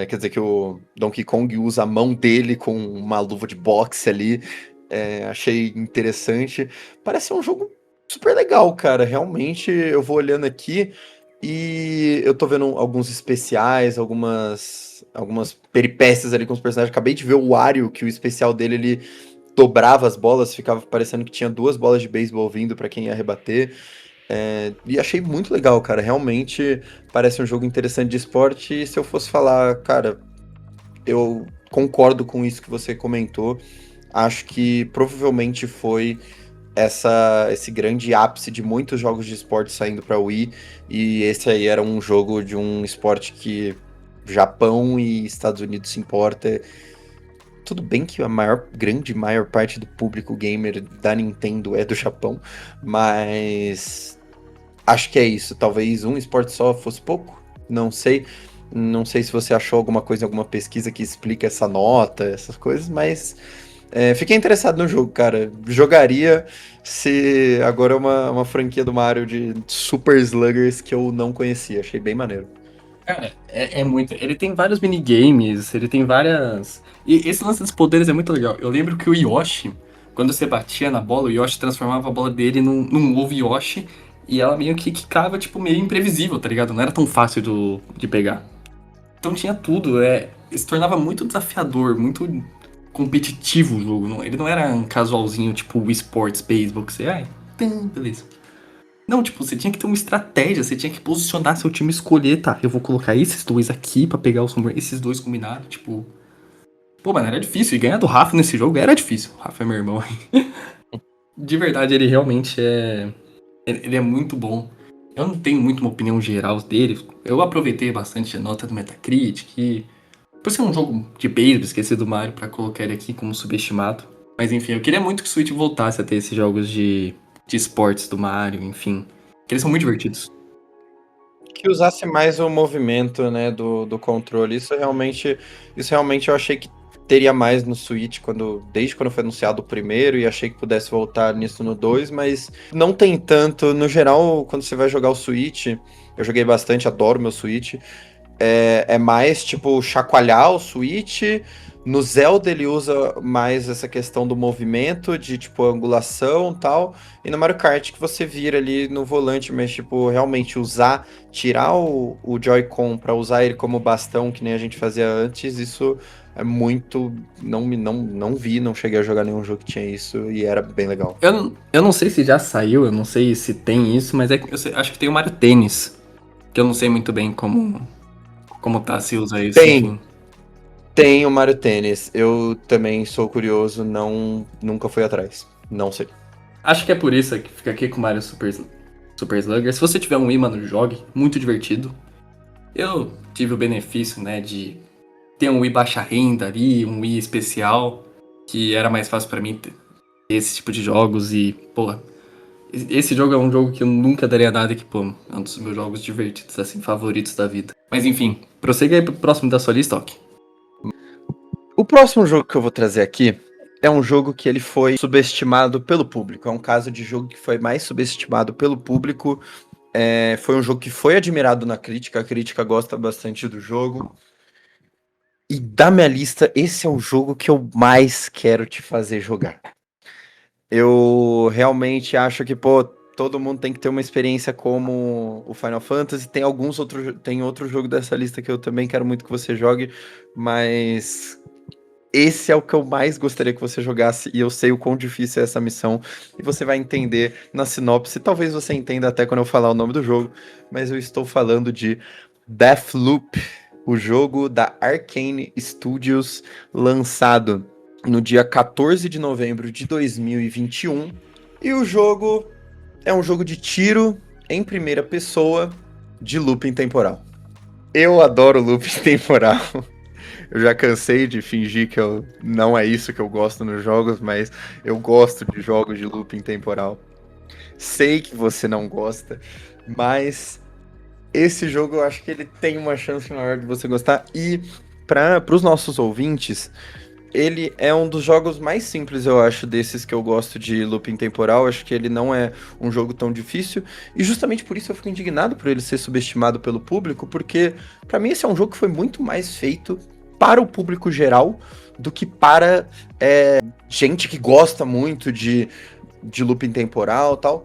quer dizer, que o Donkey Kong usa a mão dele com uma luva de boxe ali. Achei interessante. Parece ser um jogo super legal, cara. Realmente, eu vou olhando aqui e eu tô vendo alguns especiais, algumas peripécias ali com os personagens. Acabei de ver o Wario, que o especial dele, ele dobrava as bolas, ficava parecendo que tinha duas bolas de beisebol vindo pra quem ia rebater. E achei muito legal, cara. Realmente parece um jogo interessante de esporte. E se eu fosse falar, cara, eu concordo com isso que você comentou. Acho que provavelmente foi esse grande ápice de muitos jogos de esporte saindo para Wii, e esse aí era um jogo de um esporte que Japão e Estados Unidos se importa. Tudo bem que a maior parte do público gamer da Nintendo é do Japão, mas acho que é isso. Talvez um esporte só fosse pouco, não sei. Não sei se você achou alguma coisa em alguma pesquisa que explica essa nota, essas coisas, mas fiquei interessado no jogo, cara. Jogaria se agora é uma franquia do Mario de Super Sluggers que eu não conhecia. Achei bem maneiro.
Cara, é muito. Ele tem vários minigames, ele tem várias. E esse lance dos poderes é muito legal. Eu lembro que o Yoshi, quando você batia na bola, o Yoshi transformava a bola dele num ovo Yoshi e ela meio que quicava, tipo, meio imprevisível, tá ligado? Não era tão fácil de pegar. Então tinha tudo, se tornava muito desafiador, muito competitivo o jogo. Ele não era um casualzinho, tipo Wii Sports Baseball, que você, beleza. Não, tipo, você tinha que ter uma estratégia, você tinha que posicionar seu time e escolher, tá, eu vou colocar esses dois aqui pra pegar esses dois combinados, tipo... Pô, mano, era difícil, e ganhar do Rafa nesse jogo era difícil. O Rafa é meu irmão. De verdade, ele realmente é... Ele é muito bom. Eu não tenho muito uma opinião geral dele. Eu aproveitei bastante a nota do Metacritic, e... Por ser um jogo de beisebol, esqueci do Mario pra colocar ele aqui como subestimado. Mas enfim, eu queria muito que o Switch voltasse a ter esses jogos de esportes do Mario, enfim. Que eles são muito divertidos.
Que usasse mais o movimento, né, do controle. Isso realmente eu achei que teria mais no Switch desde quando foi anunciado o primeiro, e achei que pudesse voltar nisso no 2, mas não tem tanto. No geral, quando você vai jogar o Switch, eu joguei bastante, adoro meu Switch. É mais tipo chacoalhar o Switch. No Zelda ele usa mais essa questão do movimento, de tipo angulação e tal. E no Mario Kart que você vira ali no volante, mas tipo, realmente tirar o Joy-Con pra usar ele como bastão, que nem a gente fazia antes, isso é muito. Não cheguei a jogar nenhum jogo que tinha isso e era bem legal.
Eu não sei se já saiu, eu não sei se tem isso, mas acho que tem o Mario Tênis. Que eu não sei muito bem como tá, se usa isso,
Tem,
enfim.
tem o Mario Tênis. Eu também sou curioso, nunca fui atrás. Não sei.
Acho que é por isso que fica aqui com o Mario Super Slugger. Se você tiver um Wii, mano, jogue. Muito divertido. Eu tive o benefício, né, de ter um Wii baixa renda ali, um Wii especial, que era mais fácil pra mim ter esse tipo de jogos e, porra, esse jogo é um jogo que eu nunca daria nada que, pô, é um dos meus jogos divertidos, assim, favoritos da vida. Mas enfim, prossiga aí pro próximo da sua lista, Ok.
O próximo jogo que eu vou trazer aqui é um jogo que ele foi subestimado pelo público. É um caso de jogo que foi mais subestimado pelo público. Foi um jogo que foi admirado na crítica. A crítica gosta bastante do jogo. E da minha lista, esse é o jogo que eu mais quero te fazer jogar. Eu realmente acho que, pô, todo mundo tem que ter uma experiência como o Final Fantasy. Tem outro jogo dessa lista que eu também quero muito que você jogue, mas esse é o que eu mais gostaria que você jogasse, e eu sei o quão difícil é essa missão, e você vai entender na sinopse. Talvez você entenda até quando eu falar o nome do jogo, mas eu estou falando de Deathloop, o jogo da Arcane Studios, lançado no dia 14 de novembro de 2021. E o jogo é um jogo de tiro em primeira pessoa de looping temporal. Eu adoro looping temporal. Eu já cansei de fingir que não é isso que eu gosto nos jogos, mas eu gosto de jogos de looping temporal. Sei que você não gosta, mas esse jogo eu acho que ele tem uma chance maior de você gostar. E para os nossos ouvintes, ele é um dos jogos mais simples, eu acho, desses que eu gosto de looping temporal. Acho que ele não é um jogo tão difícil. E justamente por isso eu fico indignado por ele ser subestimado pelo público, porque para mim esse é um jogo que foi muito mais feito para o público geral do que para gente que gosta muito de looping temporal e tal.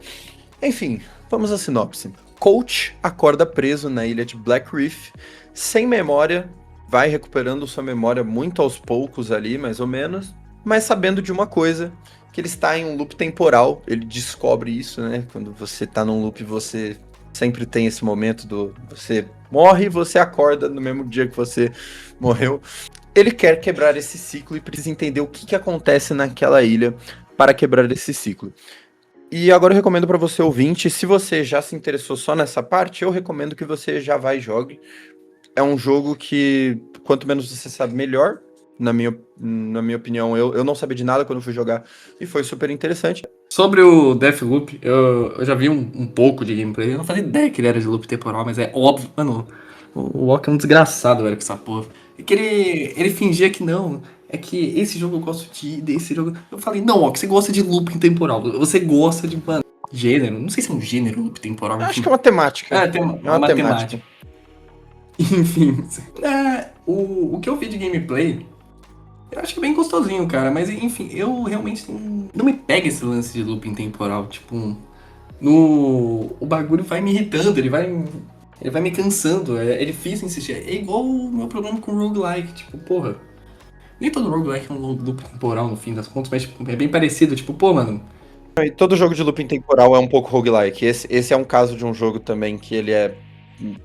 Enfim, vamos à sinopse. Coach acorda preso na ilha de Black Reef, sem memória, vai recuperando sua memória muito aos poucos ali, mais ou menos, mas sabendo de uma coisa, que ele está em um loop temporal. Ele descobre isso, né? Quando você está num loop, você sempre tem esse momento você morre e você acorda no mesmo dia que você morreu. Ele quer quebrar esse ciclo e precisa entender o que acontece naquela ilha para quebrar esse ciclo. E agora eu recomendo para você, ouvinte, se você já se interessou só nessa parte, eu recomendo que você já vá e jogue. É um jogo que, quanto menos você sabe, melhor. Na minha opinião, eu não sabia de nada quando fui jogar e foi super interessante.
Sobre o Deathloop, eu já vi um pouco de gameplay. Eu não fazia ideia que ele era de loop temporal, mas é óbvio. Mano, o Walker é um desgraçado, velho, com essa porra. E que ele fingia que não. É que esse jogo eu gosto desse jogo. Eu falei, não, Walker, você gosta de loop temporal. Você gosta de, mano, gênero. Não sei se é um gênero loop temporal.
Acho que é uma temática.
É, tem uma temática. Enfim. O que eu vi de gameplay, eu acho que é bem gostosinho, cara. Mas, enfim, eu realmente não me pega esse lance de looping temporal. Tipo, o bagulho vai me irritando, ele vai me cansando. É difícil insistir. É igual o meu problema com roguelike. Tipo, porra, nem todo roguelike é um loop temporal no fim das contas, mas tipo, é bem parecido. Tipo, pô, mano.
E todo jogo de looping temporal é um pouco roguelike. Esse é um caso de um jogo também que ele é...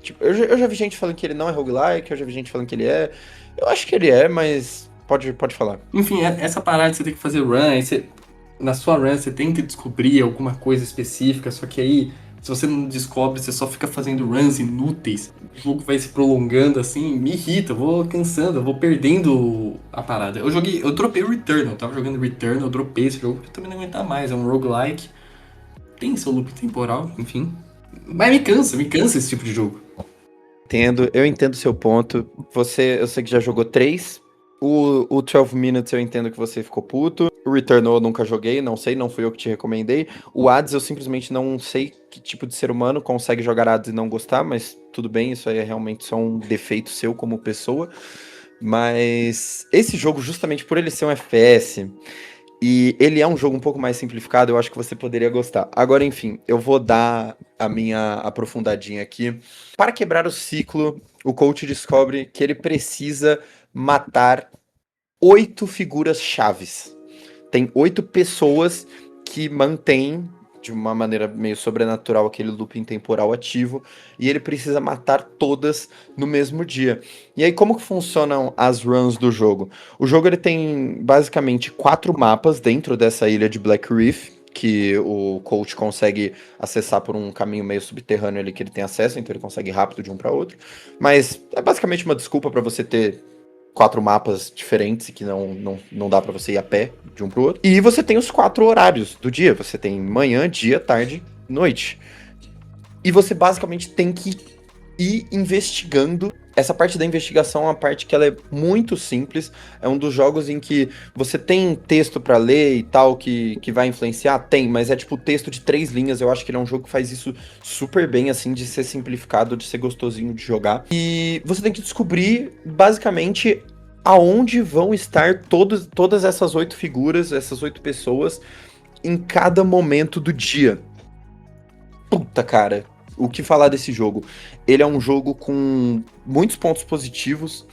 Tipo, eu já vi gente falando que ele não é roguelike, eu já vi gente falando que ele é. Eu acho que ele é, mas pode falar.
Enfim, essa parada de você ter que fazer run, na sua run você tem que descobrir alguma coisa específica, só que aí, se você não descobre, você só fica fazendo runs inúteis, o jogo vai se prolongando assim, me irrita, eu vou cansando, eu vou perdendo a parada. Eu dropei o Returnal, eu tava jogando Returnal, eu dropei esse jogo, eu também não aguentar mais, é um roguelike, tem seu loop temporal, enfim. Mas me cansa esse tipo de jogo.
Eu entendo seu ponto. Eu sei que já jogou 3. O 12 Minutes eu entendo que você ficou puto. O Returnal eu nunca joguei, não sei, não fui eu que te recomendei. O Hades eu simplesmente não sei que tipo de ser humano consegue jogar Hades e não gostar, mas tudo bem, isso aí é realmente só um defeito seu como pessoa. Mas esse jogo, justamente por ele ser um FPS, e ele é um jogo um pouco mais simplificado, eu acho que você poderia gostar. Agora, enfim, eu vou dar a minha aprofundadinha aqui. Para quebrar o ciclo, o coach descobre que ele precisa matar 8 figuras chaves. Tem 8 pessoas que mantêm, de uma maneira meio sobrenatural, aquele looping temporal ativo, e ele precisa matar todas no mesmo dia. E aí, como que funcionam as runs do jogo? O jogo ele tem basicamente 4 mapas dentro dessa ilha de Black Reef, que o coach consegue acessar por um caminho meio subterrâneo ali que ele tem acesso, então ele consegue ir rápido de um para outro. Mas é basicamente uma desculpa para você ter 4 mapas diferentes e que não dá pra você ir a pé de um pro outro. E você tem os 4 horários do dia. Você tem manhã, dia, tarde, noite. E você basicamente tem que ir investigando. Essa parte da investigação é uma parte que ela é muito simples. É um dos jogos em que você tem texto pra ler e tal que vai influenciar? Tem, mas é tipo texto de 3 linhas. Eu acho que ele é um jogo que faz isso super bem, assim, de ser simplificado, de ser gostosinho de jogar. E você tem que descobrir, basicamente, aonde vão estar todas essas 8 figuras, essas 8 pessoas, em cada momento do dia. Puta, cara, o que falar desse jogo? Ele é um jogo com muitos pontos positivos.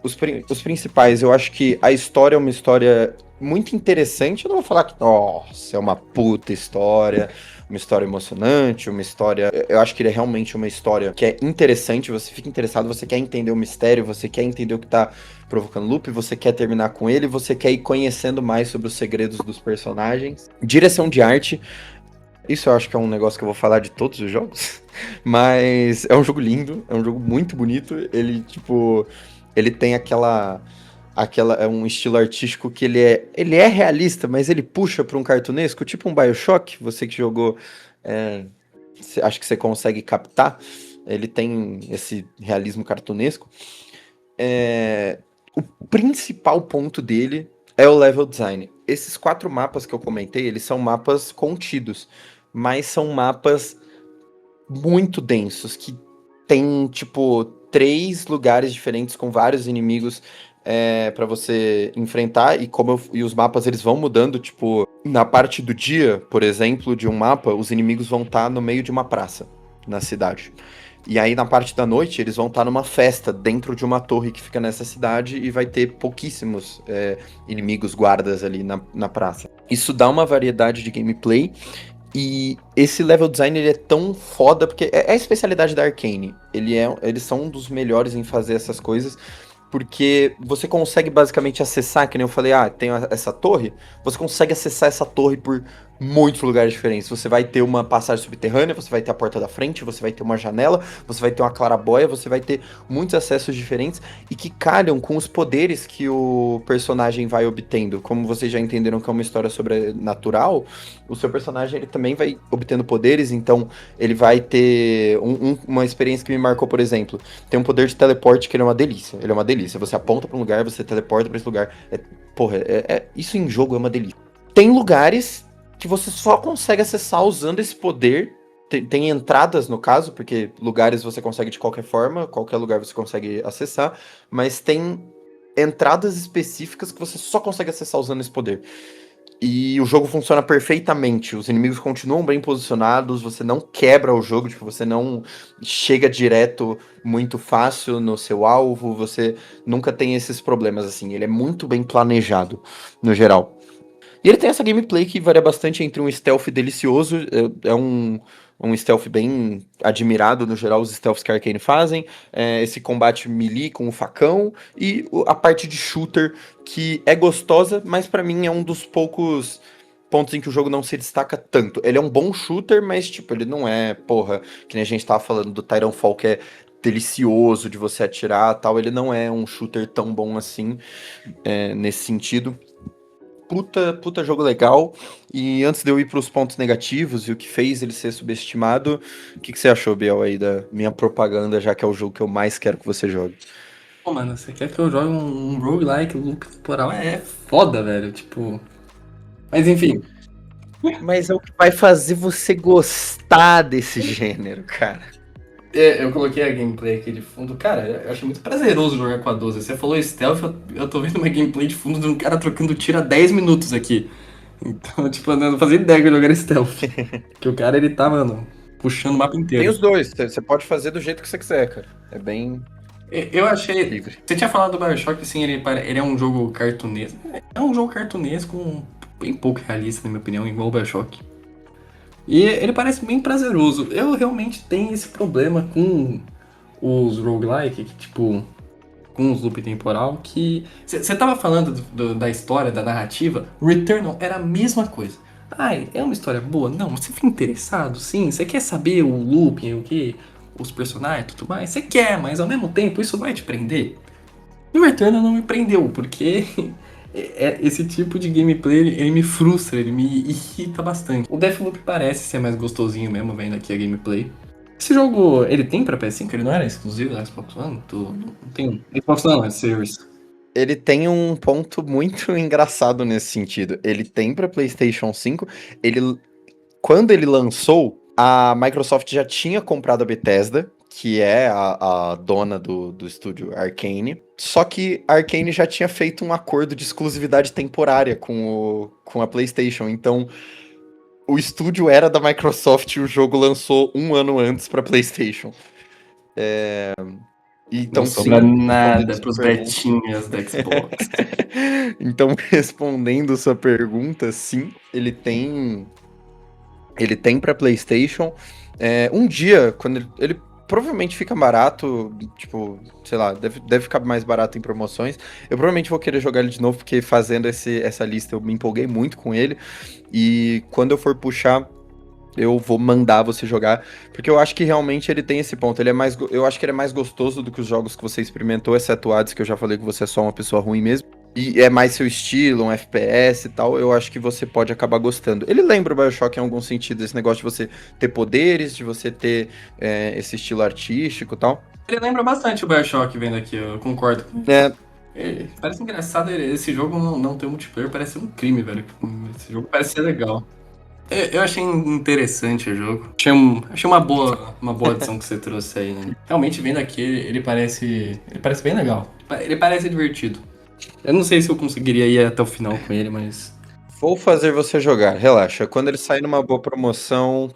Os principais, eu acho que a história é uma história muito interessante. Eu não vou falar que, nossa, é uma puta história, uma história emocionante, uma história. Eu acho que ele é realmente uma história que é interessante. Você fica interessado, você quer entender o mistério, você quer entender o que tá provocando loop, você quer terminar com ele, você quer ir conhecendo mais sobre os segredos dos personagens. Direção de arte. Isso eu acho que é um negócio que eu vou falar de todos os jogos. Mas é um jogo lindo, é um jogo muito bonito. Ele, tipo, ele tem é um estilo artístico que ele é realista, mas ele puxa para um cartunesco, tipo um BioShock, você que jogou, acho que você consegue captar. Ele tem esse realismo cartunesco. O principal ponto dele é o level design. Esses 4 mapas que eu comentei, eles são mapas contidos, mas são mapas muito densos, que tem, tipo, 3 lugares diferentes com vários inimigos para você enfrentar, e os mapas eles vão mudando, tipo, na parte do dia, por exemplo, de um mapa, os inimigos vão estar no meio de uma praça na cidade. E aí, na parte da noite, eles vão estar numa festa dentro de uma torre que fica nessa cidade e vai ter pouquíssimos inimigos, guardas ali na praça. Isso dá uma variedade de gameplay. E esse level design ele é tão foda, porque é a especialidade da Arcane. Eles são um dos melhores em fazer essas coisas, porque você consegue basicamente acessar, que nem eu falei, tem essa torre, você consegue acessar essa torre por muitos lugares diferentes. Você vai ter uma passagem subterrânea, você vai ter a porta da frente, você vai ter uma janela, você vai ter uma clarabóia, você vai ter muitos acessos diferentes e que calham com os poderes que o personagem vai obtendo. Como vocês já entenderam que é uma história sobrenatural, o seu personagem ele também vai obtendo poderes, então ele vai ter uma experiência que me marcou, por exemplo. Tem um poder de teleporte que ele é uma delícia. Ele é uma delícia. Você aponta pra um lugar, você teleporta pra esse lugar. Isso em jogo é uma delícia. Tem lugares que você só consegue acessar usando esse poder. Tem entradas, no caso, porque lugares você consegue de qualquer forma, qualquer lugar você consegue acessar, mas tem entradas específicas que você só consegue acessar usando esse poder. E o jogo funciona perfeitamente. Os inimigos continuam bem posicionados, você não quebra o jogo, tipo, você não chega direto muito fácil no seu alvo, você nunca tem esses problemas assim. Ele é muito bem planejado no geral. E ele tem essa gameplay que varia bastante entre um stealth delicioso, um stealth bem admirado, no geral, os stealths que a Arcane fazem, esse combate melee com o facão, e a parte de shooter, que é gostosa, mas pra mim é um dos poucos pontos em que o jogo não se destaca tanto. Ele é um bom shooter, mas, tipo, ele não é, porra, que nem a gente tava falando do Titanfall, que é delicioso de você atirar tal, ele não é um shooter tão bom assim, nesse sentido. Puta jogo legal. E antes de eu ir para os pontos negativos e o que fez ele ser subestimado, o que você achou, Biel, aí da minha propaganda, já que é o jogo que eu mais quero que você jogue?
Pô, mano, você quer que eu jogue um roguelike, loop temporal? É foda, velho. Tipo. Mas enfim.
Mas é o que vai fazer você gostar desse gênero, cara.
Eu coloquei a gameplay aqui de fundo. Cara, eu achei muito prazeroso jogar com a 12. Você falou stealth, eu tô vendo uma gameplay de fundo de um cara trocando tiro há 10 minutos aqui. Então, tipo, eu não fazia ideia que eu jogaria stealth. Que o cara, ele tá, mano, puxando o mapa
Tem
inteiro.
os dois, você pode fazer do jeito que você quiser, cara. É bem
Eu achei.
livre.
Você tinha falado do Bioshock, sim, ele é um jogo cartunesco. É um jogo cartunesco, bem pouco realista, na minha opinião, igual o Bioshock. E ele parece bem prazeroso. Eu realmente tenho esse problema com os roguelike, que tipo, com os loop temporal, que. Você tava falando da história, da narrativa, Returnal era a mesma coisa. Ai, é uma história boa? Não, você fica interessado, sim. Você quer saber o looping, o que? Os personagens e tudo mais? Você quer, mas ao mesmo tempo isso vai te prender? E o Returnal não me prendeu, porque esse tipo de gameplay ele me frustra, ele me irrita bastante. O Deathloop parece ser mais gostosinho mesmo, vendo aqui a gameplay. Esse jogo, ele tem pra PS5? Ele não era exclusivo da Xbox One? Não tem. Xbox One, é Series.
Ele tem um ponto muito engraçado nesse sentido. Ele tem para PlayStation 5. Ele, quando ele lançou, a Microsoft já tinha comprado a Bethesda, que é a dona do estúdio Arcane. Só que a Arcane já tinha feito um acordo de exclusividade temporária com a PlayStation. Então, o estúdio era da Microsoft e o jogo lançou um ano antes pra PlayStation. Então,
Não sobra
sim, respondendo
nada
sua
pros
pergunta.
betinhas da Xbox.
Então, respondendo sua pergunta, sim, ele tem para PlayStation. Um dia, quando ele provavelmente fica barato, tipo, sei lá, deve ficar mais barato em promoções. Eu provavelmente vou querer jogar ele de novo, porque fazendo essa lista eu me empolguei muito com ele. E quando eu for puxar, eu vou mandar você jogar, porque eu acho que realmente ele tem esse ponto. Eu acho que ele é mais gostoso do que os jogos que você experimentou, exceto o Hades, que eu já falei que você é só uma pessoa ruim mesmo. E é mais seu estilo, um FPS e tal, eu acho que você pode acabar gostando. Ele lembra o BioShock em algum sentido, esse negócio de você ter poderes, de você ter esse estilo artístico e tal.
Ele lembra bastante o BioShock vendo aqui, eu concordo.
É,
Parece engraçado esse jogo não ter multiplayer, parece um crime, velho. Esse jogo parece ser legal. Eu achei interessante o jogo. Achei uma boa adição que você trouxe aí, né? Realmente, vendo aqui, ele parece bem legal. Ele parece divertido. Eu não sei se eu conseguiria ir até o final com ele, mas...
vou fazer você jogar, relaxa. Quando ele sair numa boa promoção,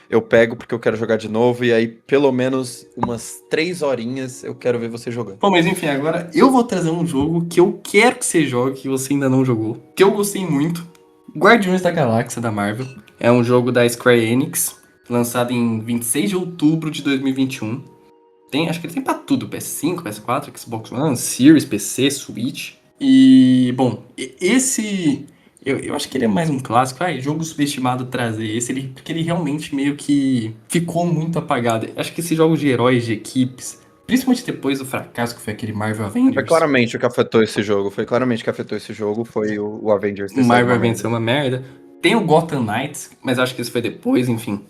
eu pego porque eu quero jogar de novo. E aí, pelo menos umas 3 horinhas, eu quero ver você jogando.
Bom, mas enfim, agora eu vou trazer um jogo que eu quero que você jogue, que você ainda não jogou. Que eu gostei muito. Guardiões da Galáxia da Marvel. É um jogo da Square Enix, lançado em 26 de outubro de 2021. Acho que ele tem pra tudo, PS5, PS4, Xbox One, Series, PC, Switch. E, bom, esse... Eu acho que ele é mais um clássico. Jogo subestimado trazer esse, porque ele realmente meio que ficou muito apagado. Acho que esses jogos de heróis, de equipes, principalmente depois do fracasso que foi aquele Marvel Avengers.
Foi claramente o que afetou esse jogo. Foi o Avengers ter
O
saído
Marvel
uma
Avengers é
merda.
uma merda. Tem o Gotham Knights, mas acho que isso foi depois, enfim.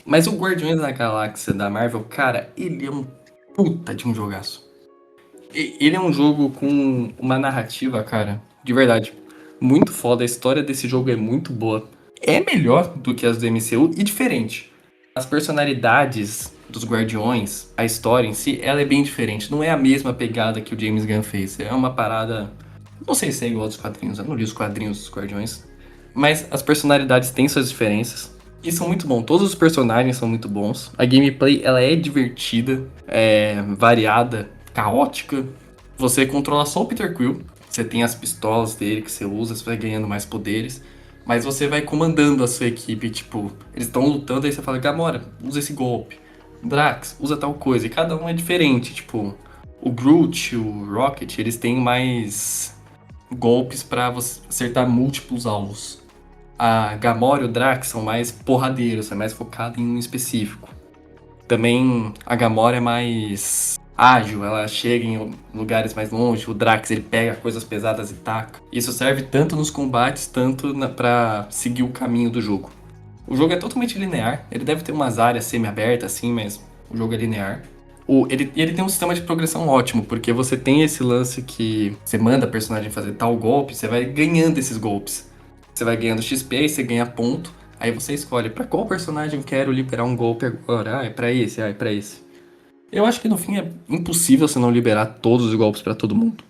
Mas o Guardiões da Galáxia da Marvel, cara, ele é um puta de um jogaço. Ele é um jogo com uma narrativa, cara, de verdade, muito foda. A história desse jogo é muito boa. É melhor do que as do MCU e diferente. As personalidades dos Guardiões, a história em si, ela é bem diferente. Não é a mesma pegada que o James Gunn fez. É uma parada... Não sei se é igual aos quadrinhos, eu não li os quadrinhos dos Guardiões. Mas as personalidades têm suas diferenças. E são muito bons. Todos os personagens são muito bons. A gameplay, ela é divertida, variada, caótica. Você controla só o Peter Quill. Você tem as pistolas dele que você usa, você vai ganhando mais poderes. Mas você vai comandando a sua equipe, tipo... Eles estão lutando, aí você fala, Gamora, usa esse golpe. Drax, usa tal coisa. E cada um é diferente, tipo... O Groot, o Rocket, eles têm mais golpes pra você acertar múltiplos alvos. A Gamora e o Drax são mais porradeiros, é mais focado em um específico. Também a Gamora é mais ágil, ela chega em lugares mais longe. O Drax ele pega coisas pesadas e taca. Isso serve tanto nos combates, tanto pra seguir o caminho do jogo. O jogo é totalmente linear, ele deve ter umas áreas semi-abertas assim, mas o jogo é linear. Ele tem um sistema de progressão ótimo, porque você tem esse lance que você manda a personagem fazer tal golpe, você vai ganhando esses golpes. Você vai ganhando XP, aí você ganha ponto, aí você escolhe pra qual personagem eu quero liberar um golpe agora. É pra esse, é pra esse. Eu acho que no fim é impossível você não liberar todos os golpes pra todo mundo.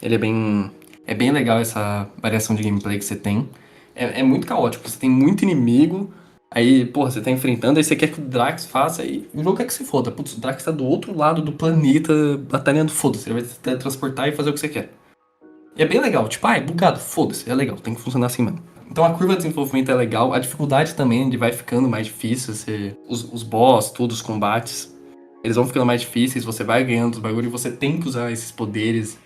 Ele é bem legal essa variação de gameplay que você tem. É muito caótico, você tem muito inimigo, aí, porra, você tá enfrentando, aí você quer que o Drax faça, aí o jogo quer que se foda. Putz, o Drax tá do outro lado do planeta batalhando, foda-se, ele vai se teletransportar e fazer o que você quer. E é bem legal, tipo, é bugado, foda-se, é legal, tem que funcionar assim mesmo. Então a curva de desenvolvimento é legal, a dificuldade também vai ficando mais difícil, os boss, tudo, os combates, eles vão ficando mais difíceis, você vai ganhando os bagulhos e você tem que usar esses poderes,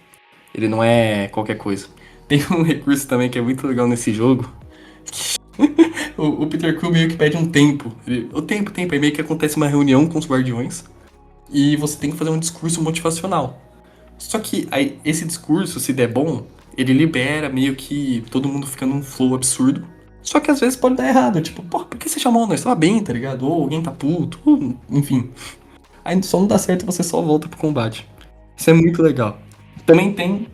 ele não é qualquer coisa. Tem um recurso também que é muito legal nesse jogo, o Peter Quill meio que pede um tempo, tempo, aí meio que acontece uma reunião com os guardiões e você tem que fazer um discurso motivacional. Só que aí, esse discurso, se der bom, ele libera meio que todo mundo fica num flow absurdo. Só que às vezes pode dar errado, tipo, pô, por que você chamou? Nós tava bem, tá ligado? Ou alguém tá puto, enfim. Aí só não dá certo, você só volta pro combate. Isso é muito legal. Também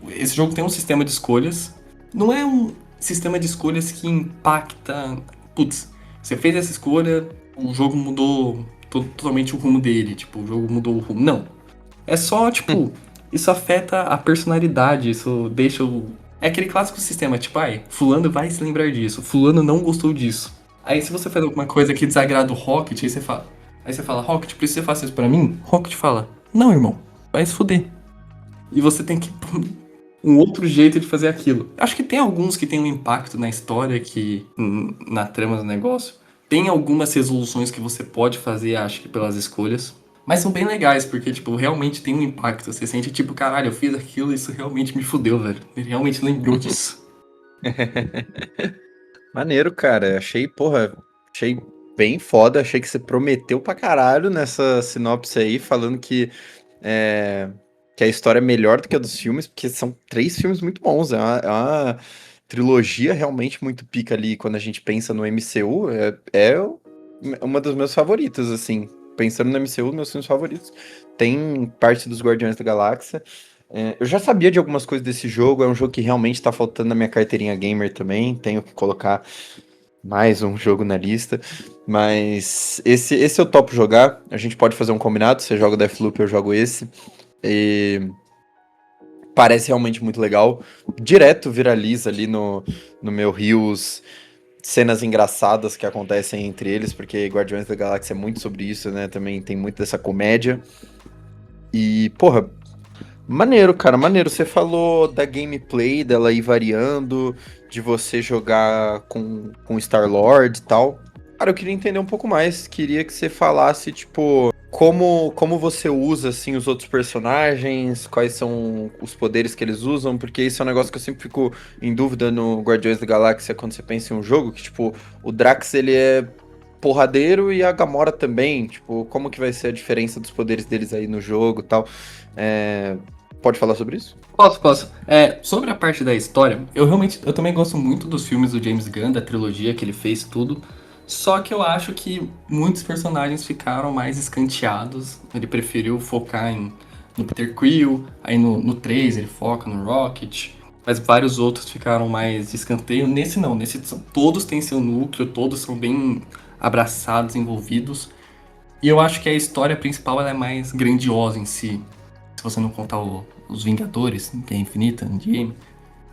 esse jogo tem um sistema de escolhas. Não é um sistema de escolhas que impacta... Putz, você fez essa escolha, o jogo mudou totalmente o rumo dele, tipo, o jogo mudou o rumo. Não. É só, tipo... Isso afeta a personalidade, isso deixa É aquele clássico sistema, tipo, ai, fulano vai se lembrar disso, fulano não gostou disso. Aí se você faz alguma coisa que desagrada o Rocket, aí você fala, Rocket, precisa que você faça isso pra mim? Rocket fala, não, irmão, vai se fuder. E você tem que um outro jeito de fazer aquilo. Acho que tem alguns que tem um impacto na história, que na trama do negócio. Tem algumas resoluções que você pode fazer, acho que pelas escolhas. Mas são bem legais, porque, tipo, realmente tem um impacto. Você sente, tipo, caralho, eu fiz aquilo e isso realmente me fudeu, velho. Ele realmente lembrou disso.
Maneiro, cara. Achei bem foda. Achei que você prometeu pra caralho nessa sinopse aí, falando é, que a história é melhor do que a dos filmes, porque são 3 filmes muito bons. É uma trilogia realmente muito pica ali quando a gente pensa no MCU. É uma dos meus favoritos, assim. Pensando no MCU, meus filmes favoritos. Tem parte dos Guardiões da Galáxia. Eu já sabia de algumas coisas desse jogo, é um jogo que realmente tá faltando na minha carteirinha gamer também, tenho que colocar mais um jogo na lista, mas esse eu topo jogar, a gente pode fazer um combinado, você joga o Deathloop, eu jogo esse, e parece realmente muito legal, direto viraliza ali no meu Reels cenas engraçadas que acontecem entre eles, porque Guardiões da Galáxia é muito sobre isso, né, também tem muito dessa comédia, e porra, maneiro, cara, maneiro. Você falou da gameplay dela ir variando, de você jogar com Star-Lord e tal. Cara, eu queria entender um pouco mais. Queria que você falasse, tipo, como você usa, assim, os outros personagens, quais são os poderes que eles usam, porque isso é um negócio que eu sempre fico em dúvida no Guardiões da Galáxia quando você pensa em um jogo, que, tipo, o Drax, ele é porradeiro e a Gamora também, tipo, como que vai ser a diferença dos poderes deles aí no jogo e tal. É, Pode falar sobre isso?
Posso. Sobre a parte da história, eu também gosto muito dos filmes do James Gunn, da trilogia que ele fez tudo. Só que eu acho que muitos personagens ficaram mais escanteados. Ele preferiu focar no Peter Quill, aí no 3 ele foca no Rocket, mas vários outros ficaram mais de escanteio. Nesse não, todos têm seu núcleo, todos são bem abraçados, envolvidos. E eu acho que a história principal ela é mais grandiosa em si. Se você não contar os Vingadores, que é infinita, Endgame,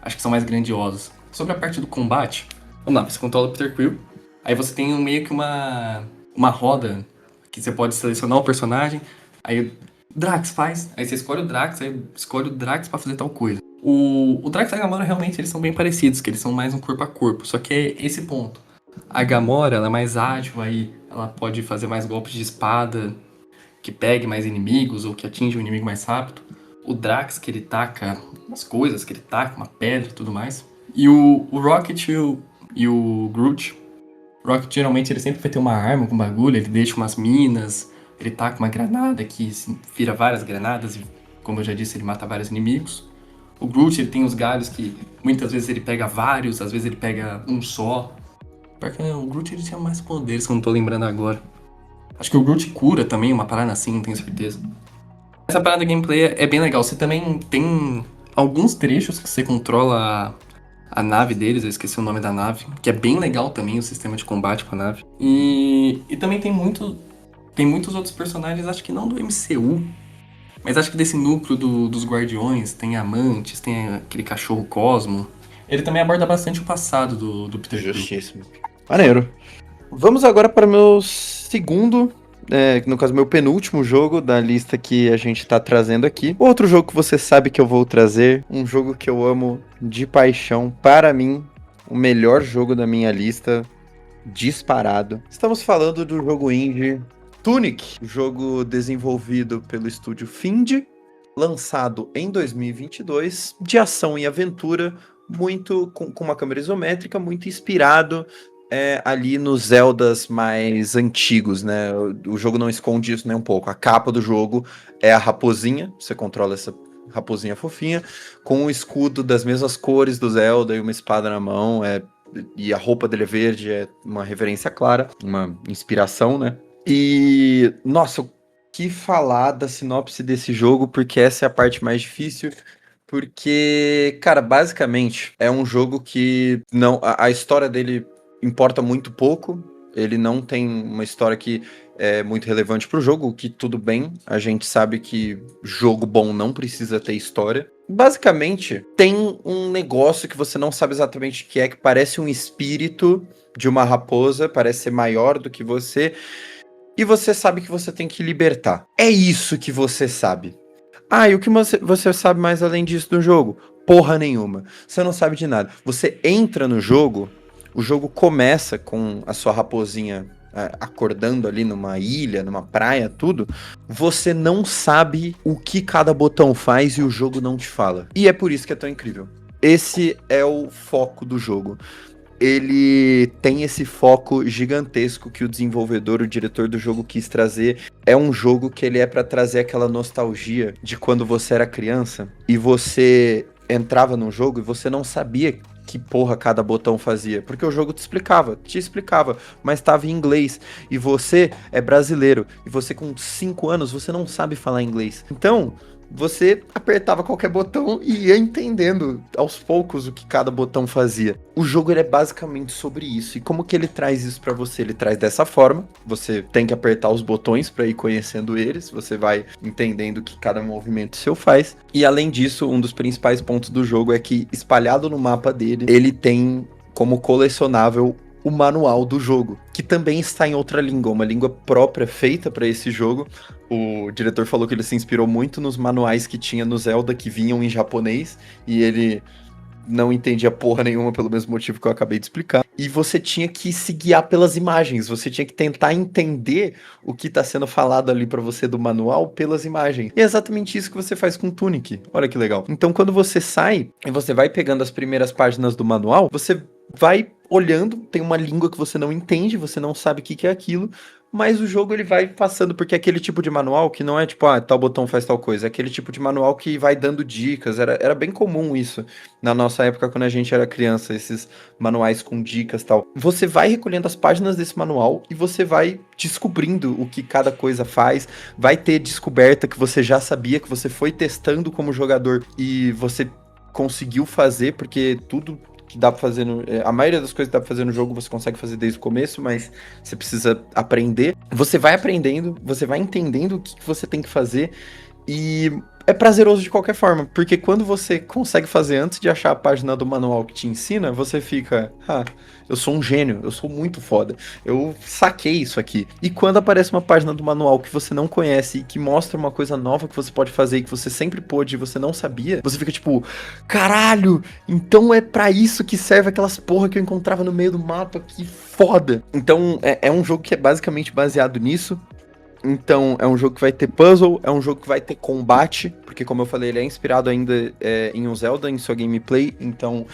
acho que são mais grandiosos. Sobre a parte do combate, vamos lá, você controla o Peter Quill, aí você tem meio que uma roda que você pode selecionar o personagem, aí Drax faz, aí você escolhe o Drax, aí escolhe o Drax pra fazer tal coisa. O Drax e a Gamora realmente eles são bem parecidos, que eles são mais um corpo a corpo, só que é esse ponto. A Gamora, ela é mais ágil, aí ela pode fazer mais golpes de espada, que pegue mais inimigos ou que atinja o inimigo mais rápido. O Drax, que ele taca umas coisas, que ele taca uma pedra e tudo mais. E o Rocket e o Groot. O Rocket geralmente ele sempre vai ter uma arma com bagulho, ele deixa umas minas, ele taca uma granada que vira várias granadas e, como eu já disse, ele mata vários inimigos. O Groot ele tem os galhos que muitas vezes ele pega vários, às vezes ele pega um só. Porque o Groot ele tinha mais poderes, que eu não tô lembrando agora. Acho que o Groot cura também, uma parada assim, não tenho certeza. Essa parada gameplay é bem legal. Você também tem alguns trechos que você controla a nave deles, eu esqueci o nome da nave, que é bem legal também o sistema de combate com a nave. E também tem muitos outros personagens, acho que não do MCU, mas acho que desse núcleo dos Guardiões, tem Amantes, tem aquele cachorro Cosmo. Ele também aborda bastante o passado do Peter Quill.
Justíssimo. Maneiro. Vamos agora para meu segundo, no caso, meu penúltimo jogo da lista que a gente tá trazendo aqui. Outro jogo que você sabe que eu vou trazer, um jogo que eu amo de paixão, para mim, o melhor jogo da minha lista, disparado. Estamos falando do jogo indie Tunic, jogo desenvolvido pelo estúdio Find, lançado em 2022, de ação e aventura, muito com uma câmera isométrica, muito inspirado ali nos Zeldas mais antigos, né? O jogo não esconde isso nem um pouco. A capa do jogo é a raposinha, você controla essa raposinha fofinha, com o escudo das mesmas cores do Zelda e uma espada na mão, e a roupa dele é verde, é uma referência clara, uma inspiração, né? E, nossa, o que falar da sinopse desse jogo, porque essa é a parte mais difícil. Porque, cara, basicamente é um jogo que não a história dele importa muito pouco. Ele não tem uma história que é muito relevante pro jogo, o que tudo bem, a gente sabe que jogo bom não precisa ter história. Basicamente, tem um negócio que você não sabe exatamente o que é, que parece um espírito de uma raposa, parece ser maior do que você, e você sabe que você tem que libertar. É isso que você sabe. Ah, e o que você sabe mais além disso do jogo? Porra nenhuma. Você não sabe de nada. Você entra no jogo, o jogo começa com a sua raposinha acordando ali numa ilha, numa praia, tudo. Você não sabe o que cada botão faz e o jogo não te fala. E é por isso que é tão incrível. Esse é o foco do jogo. Ele tem esse foco gigantesco que o desenvolvedor, o diretor do jogo quis trazer. É um jogo que ele é pra trazer aquela nostalgia de quando você era criança e você entrava num jogo e você não sabia que porra cada botão fazia, porque o jogo te explicava, mas estava em inglês e você é brasileiro e você com 5 anos você não sabe falar inglês. Então, você apertava qualquer botão e ia entendendo aos poucos o que cada botão fazia. O jogo ele é basicamente sobre isso. E como que ele traz isso pra você? Ele traz dessa forma. Você tem que apertar os botões para ir conhecendo eles. Você vai entendendo o que cada movimento seu faz. E além disso, um dos principais pontos do jogo é que espalhado no mapa dele, ele tem como colecionável o manual do jogo, que também está em outra língua, uma língua própria feita para esse jogo. O diretor falou que ele se inspirou muito nos manuais que tinha no Zelda, que vinham em japonês, e ele não entendia porra nenhuma pelo mesmo motivo que eu acabei de explicar. E você tinha que se guiar pelas imagens, você tinha que tentar entender o que está sendo falado ali para você do manual pelas imagens. E é exatamente isso que você faz com Tunic. Olha que legal. Então quando você sai e você vai pegando as primeiras páginas do manual, você vai olhando, tem uma língua que você não entende, você não sabe o que que é aquilo, mas o jogo ele vai passando, porque é aquele tipo de manual que não é tipo, tal botão faz tal coisa, é aquele tipo de manual que vai dando dicas, era bem comum isso na nossa época quando a gente era criança, esses manuais com dicas e tal. Você vai recolhendo as páginas desse manual e você vai descobrindo o que cada coisa faz, vai ter descoberta que você já sabia, que você foi testando como jogador e você conseguiu fazer, porque tudo que dá pra fazer a maioria das coisas que dá pra fazer no jogo você consegue fazer desde o começo, mas você precisa aprender. Você vai aprendendo, você vai entendendo o que você tem que fazer e é prazeroso de qualquer forma, porque quando você consegue fazer antes de achar a página do manual que te ensina, você fica, eu sou um gênio, eu sou muito foda, eu saquei isso aqui. E quando aparece uma página do manual que você não conhece e que mostra uma coisa nova que você pode fazer e que você sempre pôde e você não sabia, você fica tipo, caralho, então é pra isso que serve aquelas porra que eu encontrava no meio do mapa, que foda. Então é um jogo que é basicamente baseado nisso. Então, é um jogo que vai ter puzzle, é um jogo que vai ter combate, porque como eu falei, ele é inspirado ainda em um Zelda, em sua gameplay, então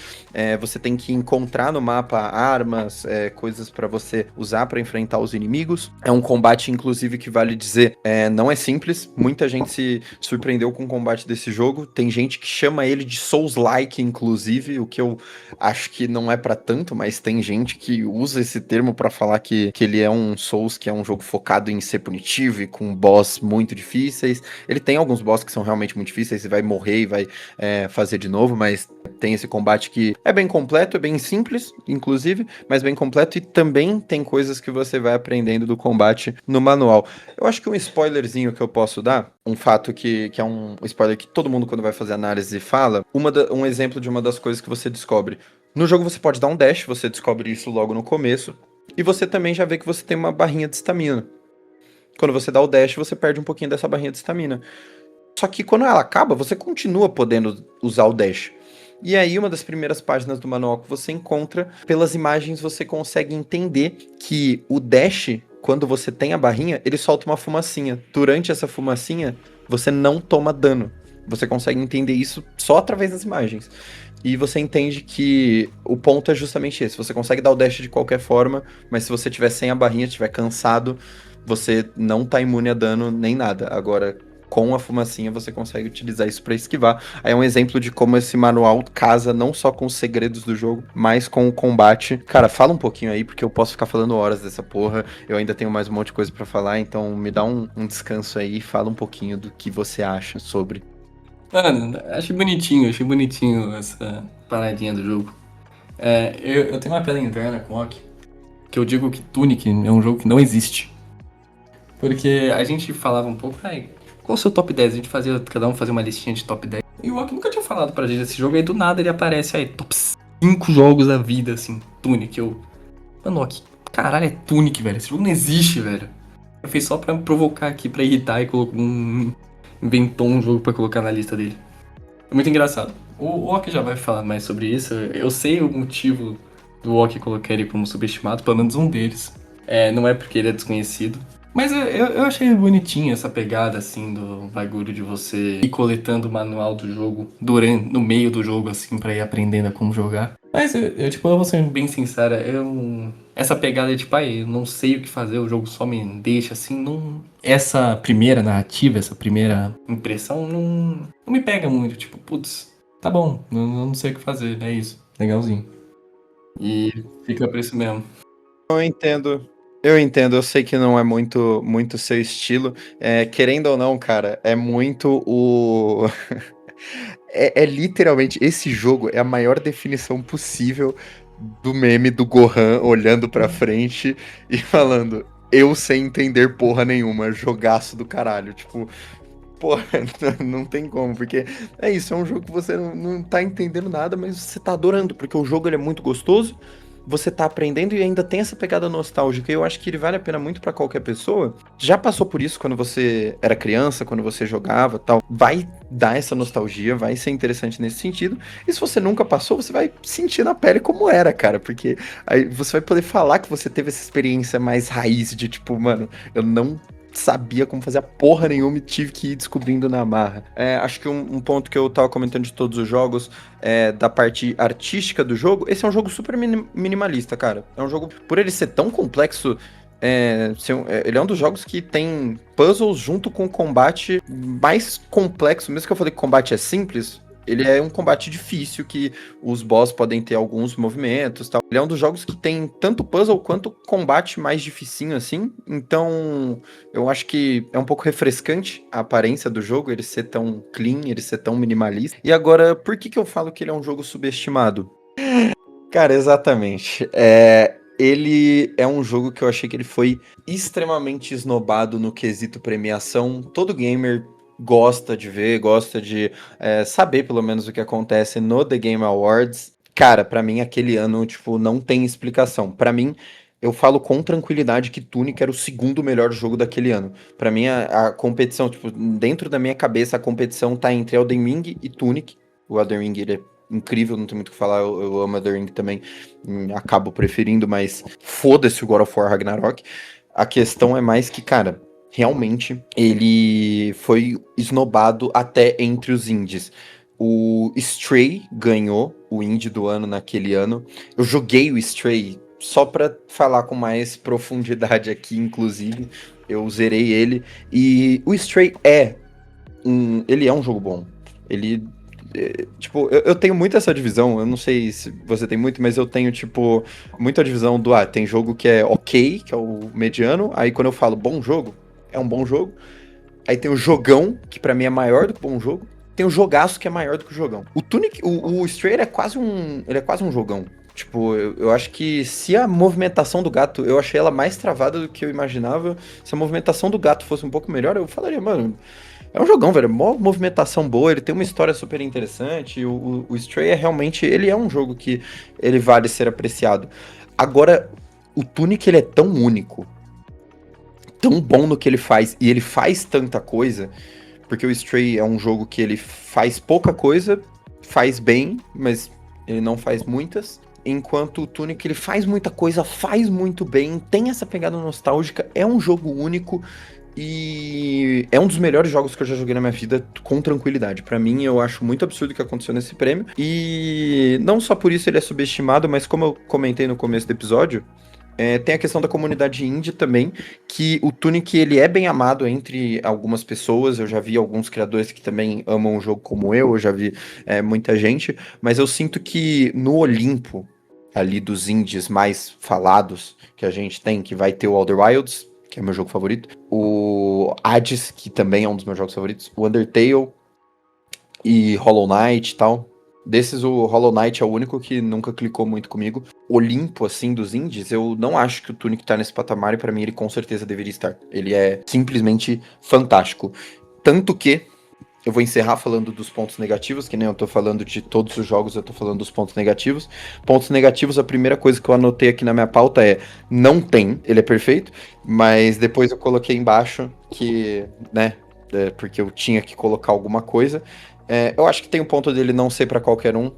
você tem que encontrar no mapa armas, coisas pra você usar pra enfrentar os inimigos. É um combate, inclusive, que vale dizer, não é simples, muita gente se surpreendeu com o combate desse jogo, tem gente que chama ele de Souls-like, inclusive, o que eu acho que não é pra tanto, mas tem gente que usa esse termo pra falar que ele é um Souls, que é um jogo focado em ser punitivo, e com boss muito difíceis. Ele tem alguns boss que são realmente muito difíceis, você vai morrer e vai fazer de novo, mas tem esse combate que é bem completo, é bem simples, inclusive, mas bem completo, e também tem coisas que você vai aprendendo do combate no manual. Eu acho que um spoilerzinho que eu posso dar, um fato que é um spoiler que todo mundo quando vai fazer análise fala, um exemplo de uma das coisas que você descobre. No jogo você pode dar um dash, você descobre isso logo no começo, e você também já vê que você tem uma barrinha de estamina. Quando você dá o dash, você perde um pouquinho dessa barrinha de estamina. Só que quando ela acaba, você continua podendo usar o dash. E aí, uma das primeiras páginas do manual que você encontra, pelas imagens você consegue entender que o dash, quando você tem a barrinha, ele solta uma fumacinha. Durante essa fumacinha, você não toma dano. Você consegue entender isso só através das imagens. E você entende que o ponto é justamente esse. Você consegue dar o dash de qualquer forma, mas se você tiver sem a barrinha, estiver cansado, você não tá imune a dano nem nada. Agora, com a fumacinha, você consegue utilizar isso pra esquivar. Aí é um exemplo de como esse manual casa não só com os segredos do jogo, mas com o combate. Cara, fala um pouquinho aí, porque eu posso ficar falando horas dessa porra. Eu ainda tenho mais um monte de coisa pra falar, então me dá um descanso aí e fala um pouquinho do que você acha sobre.
Mano, achei bonitinho essa paradinha do jogo. Eu tenho uma piada interna com o Rock, que eu digo que Tunic é um jogo que não existe. Porque a gente falava um pouco, ai, qual o seu top 10? A gente fazia, cada um fazia uma listinha de top 10. E o Ock nunca tinha falado pra gente desse jogo, aí do nada ele aparece aí, top 5 jogos da vida, assim, Tunic. Mano, Ock, caralho, é Tunic, velho. Esse jogo não existe, velho. Eu fiz só pra me provocar aqui, pra irritar e colocou inventou um jogo pra colocar na lista dele. É muito engraçado. O Ock já vai falar mais sobre isso. Eu sei o motivo do Ock colocar ele como subestimado, pelo menos um deles. Não é porque ele é desconhecido. Mas eu achei bonitinho essa pegada, assim, do bagulho de você ir coletando o manual do jogo no meio do jogo, assim, pra ir aprendendo a como jogar. Mas tipo, eu vou ser bem sincera, essa pegada de, tipo, eu não sei o que fazer, o jogo só me deixa, assim, não... Essa primeira narrativa, essa primeira impressão, não me pega muito. Tipo, putz, tá bom, não sei o que fazer, é isso, legalzinho. E fica por isso mesmo.
Eu entendo. Eu entendo, eu sei que não é muito seu estilo. Querendo ou não, cara, é muito o. É literalmente, esse jogo é a maior definição possível do meme do Gohan olhando pra frente e falando: Eu sem entender porra nenhuma, jogaço do caralho. Tipo, porra, não tem como, porque é isso, é um jogo que você não tá entendendo nada, mas você tá adorando, porque o jogo ele é muito gostoso, você tá aprendendo e ainda tem essa pegada nostálgica, e eu acho que ele vale a pena muito pra qualquer pessoa. Já passou por isso quando você era criança, quando você jogava, tal, vai dar essa nostalgia, vai ser interessante nesse sentido. E se você nunca passou, você vai sentir na pele como era, cara, porque aí você vai poder falar que você teve essa experiência mais raiz de tipo, mano, eu não sabia como fazer a porra nenhuma e tive que ir descobrindo na marra. Acho que um ponto que eu tava comentando de todos os jogos, da parte artística do jogo, esse é um jogo super minimalista, cara. É um jogo, por ele ser tão complexo, ele é um dos jogos que tem puzzles junto com o combate mais complexo. Mesmo que eu falei que o combate é simples, ele é um combate difícil, que os boss podem ter alguns movimentos, tal. Ele é um dos jogos que tem tanto puzzle quanto combate mais dificinho, assim. Então, eu acho que é um pouco refrescante a aparência do jogo, ele ser tão clean, ele ser tão minimalista. E agora, por que eu falo que ele é um jogo subestimado? Cara, exatamente. Ele é um jogo que eu achei que ele foi extremamente esnobado no quesito premiação. Todo gamer gosta de ver, gosta de saber pelo menos o que acontece no The Game Awards. Cara, pra mim aquele ano, tipo, não tem explicação. Pra mim, eu falo com tranquilidade que Tunic era o segundo melhor jogo daquele ano. Pra mim, a competição, tipo, dentro da minha cabeça, a competição tá entre Elden Ring e Tunic. O Elden Ring, ele é incrível, não tem muito o que falar, eu amo Elden Ring também, acabo preferindo, mas foda-se o God of War Ragnarok. A questão é mais que, cara, realmente ele foi esnobado até entre os indies. O Stray ganhou o indie do ano naquele ano. Eu joguei o Stray só pra falar com mais profundidade aqui, inclusive. Eu zerei ele. E o Stray ele é um jogo bom. Ele tipo, eu tenho muito essa divisão, eu não sei se você tem muito, mas eu tenho, tipo, muita divisão tem jogo que é ok, que é o mediano, aí quando eu falo bom jogo, é um bom jogo, aí tem o jogão, que pra mim é maior do que bom jogo, tem o jogaço, que é maior do que o jogão. O Tunic, o Stray, ele é quase um jogão. Tipo, eu acho que se a movimentação do gato, eu achei ela mais travada do que eu imaginava, se a movimentação do gato fosse um pouco melhor, eu falaria, mano, é um jogão, velho. Mó movimentação boa, ele tem uma história super interessante. O Stray realmente, ele é um jogo que ele vale ser apreciado. Agora, o Tunic, ele é tão único, tão bom no que ele faz, e ele faz tanta coisa, porque o Stray é um jogo que ele faz pouca coisa, faz bem, mas ele não faz muitas. Enquanto o Tunic, ele faz muita coisa, faz muito bem, tem essa pegada nostálgica, é um jogo único. E é um dos melhores jogos que eu já joguei na minha vida com tranquilidade. Pra mim, eu acho muito absurdo o que aconteceu nesse prêmio. E não só por isso ele é subestimado, mas como eu comentei no começo do episódio, tem a questão da comunidade indie também, que o Tunic ele é bem amado entre algumas pessoas. Eu já vi alguns criadores que também amam o jogo como eu já vi muita gente, mas eu sinto que no Olimpo, ali dos indies mais falados que a gente tem, que vai ter o Outer Wilds, que é meu jogo favorito, o Hades, que também é um dos meus jogos favoritos, o Undertale e Hollow Knight e tal. Desses, o Hollow Knight é o único que nunca clicou muito comigo. Olimpo, assim, dos indies, eu não acho que o Tunic tá nesse patamar e pra mim ele com certeza deveria estar. Ele é simplesmente fantástico. Tanto que eu vou encerrar falando dos pontos negativos, que nem eu tô falando de todos os jogos, eu tô falando dos pontos negativos. Pontos negativos, a primeira coisa que eu anotei aqui na minha pauta é não tem, ele é perfeito, mas depois eu coloquei embaixo que, né, porque eu tinha que colocar alguma coisa. Eu acho que tem o ponto dele não ser pra qualquer um.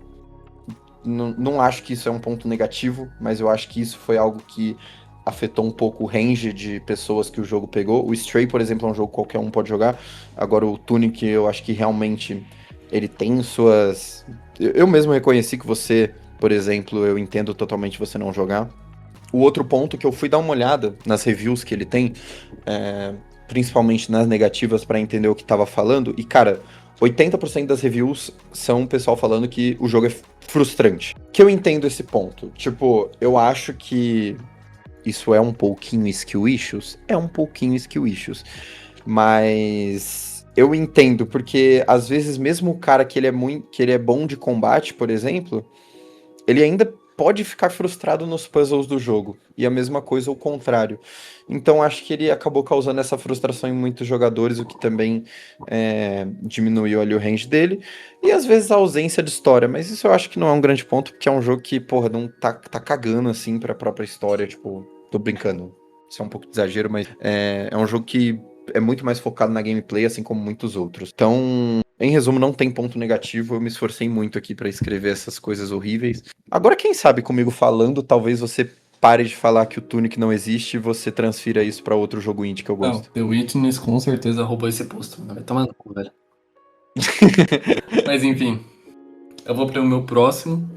Não acho que isso é um ponto negativo, mas eu acho que isso foi algo que afetou um pouco o range de pessoas que o jogo pegou. O Stray, por exemplo, é um jogo que qualquer um pode jogar. Agora o Tunic, eu acho que realmente ele tem suas... Eu mesmo reconheci que você, por exemplo, eu entendo totalmente você não jogar. O outro ponto que eu fui dar uma olhada nas reviews que ele tem, principalmente nas negativas, para entender o que tava falando, e cara, 80% das reviews são o pessoal falando que o jogo é frustrante. Que eu entendo esse ponto. Tipo, eu acho que isso é um pouquinho skill issues? É um pouquinho skill issues. Mas eu entendo, porque às vezes mesmo o cara que ele é bom de combate, por exemplo, ele ainda pode ficar frustrado nos puzzles do jogo. E a mesma coisa o contrário. Então acho que ele acabou causando essa frustração em muitos jogadores, o que também diminuiu ali o range dele. E às vezes a ausência de história. Mas isso eu acho que não é um grande ponto, porque é um jogo que, porra, não tá cagando assim pra própria história. Tipo, tô brincando. Isso é um pouco de exagero, mas é um jogo que é muito mais focado na gameplay, assim como muitos outros. Então, em resumo, não tem ponto negativo. Eu me esforcei muito aqui pra escrever essas coisas horríveis. Agora, quem sabe comigo falando, talvez você pare de falar que o Tunic não existe e você transfira isso pra outro jogo indie que eu
Não,
gosto.
The Witness com certeza roubou esse posto. Vai tomar no cu, velho. Mas enfim, eu vou para o meu próximo.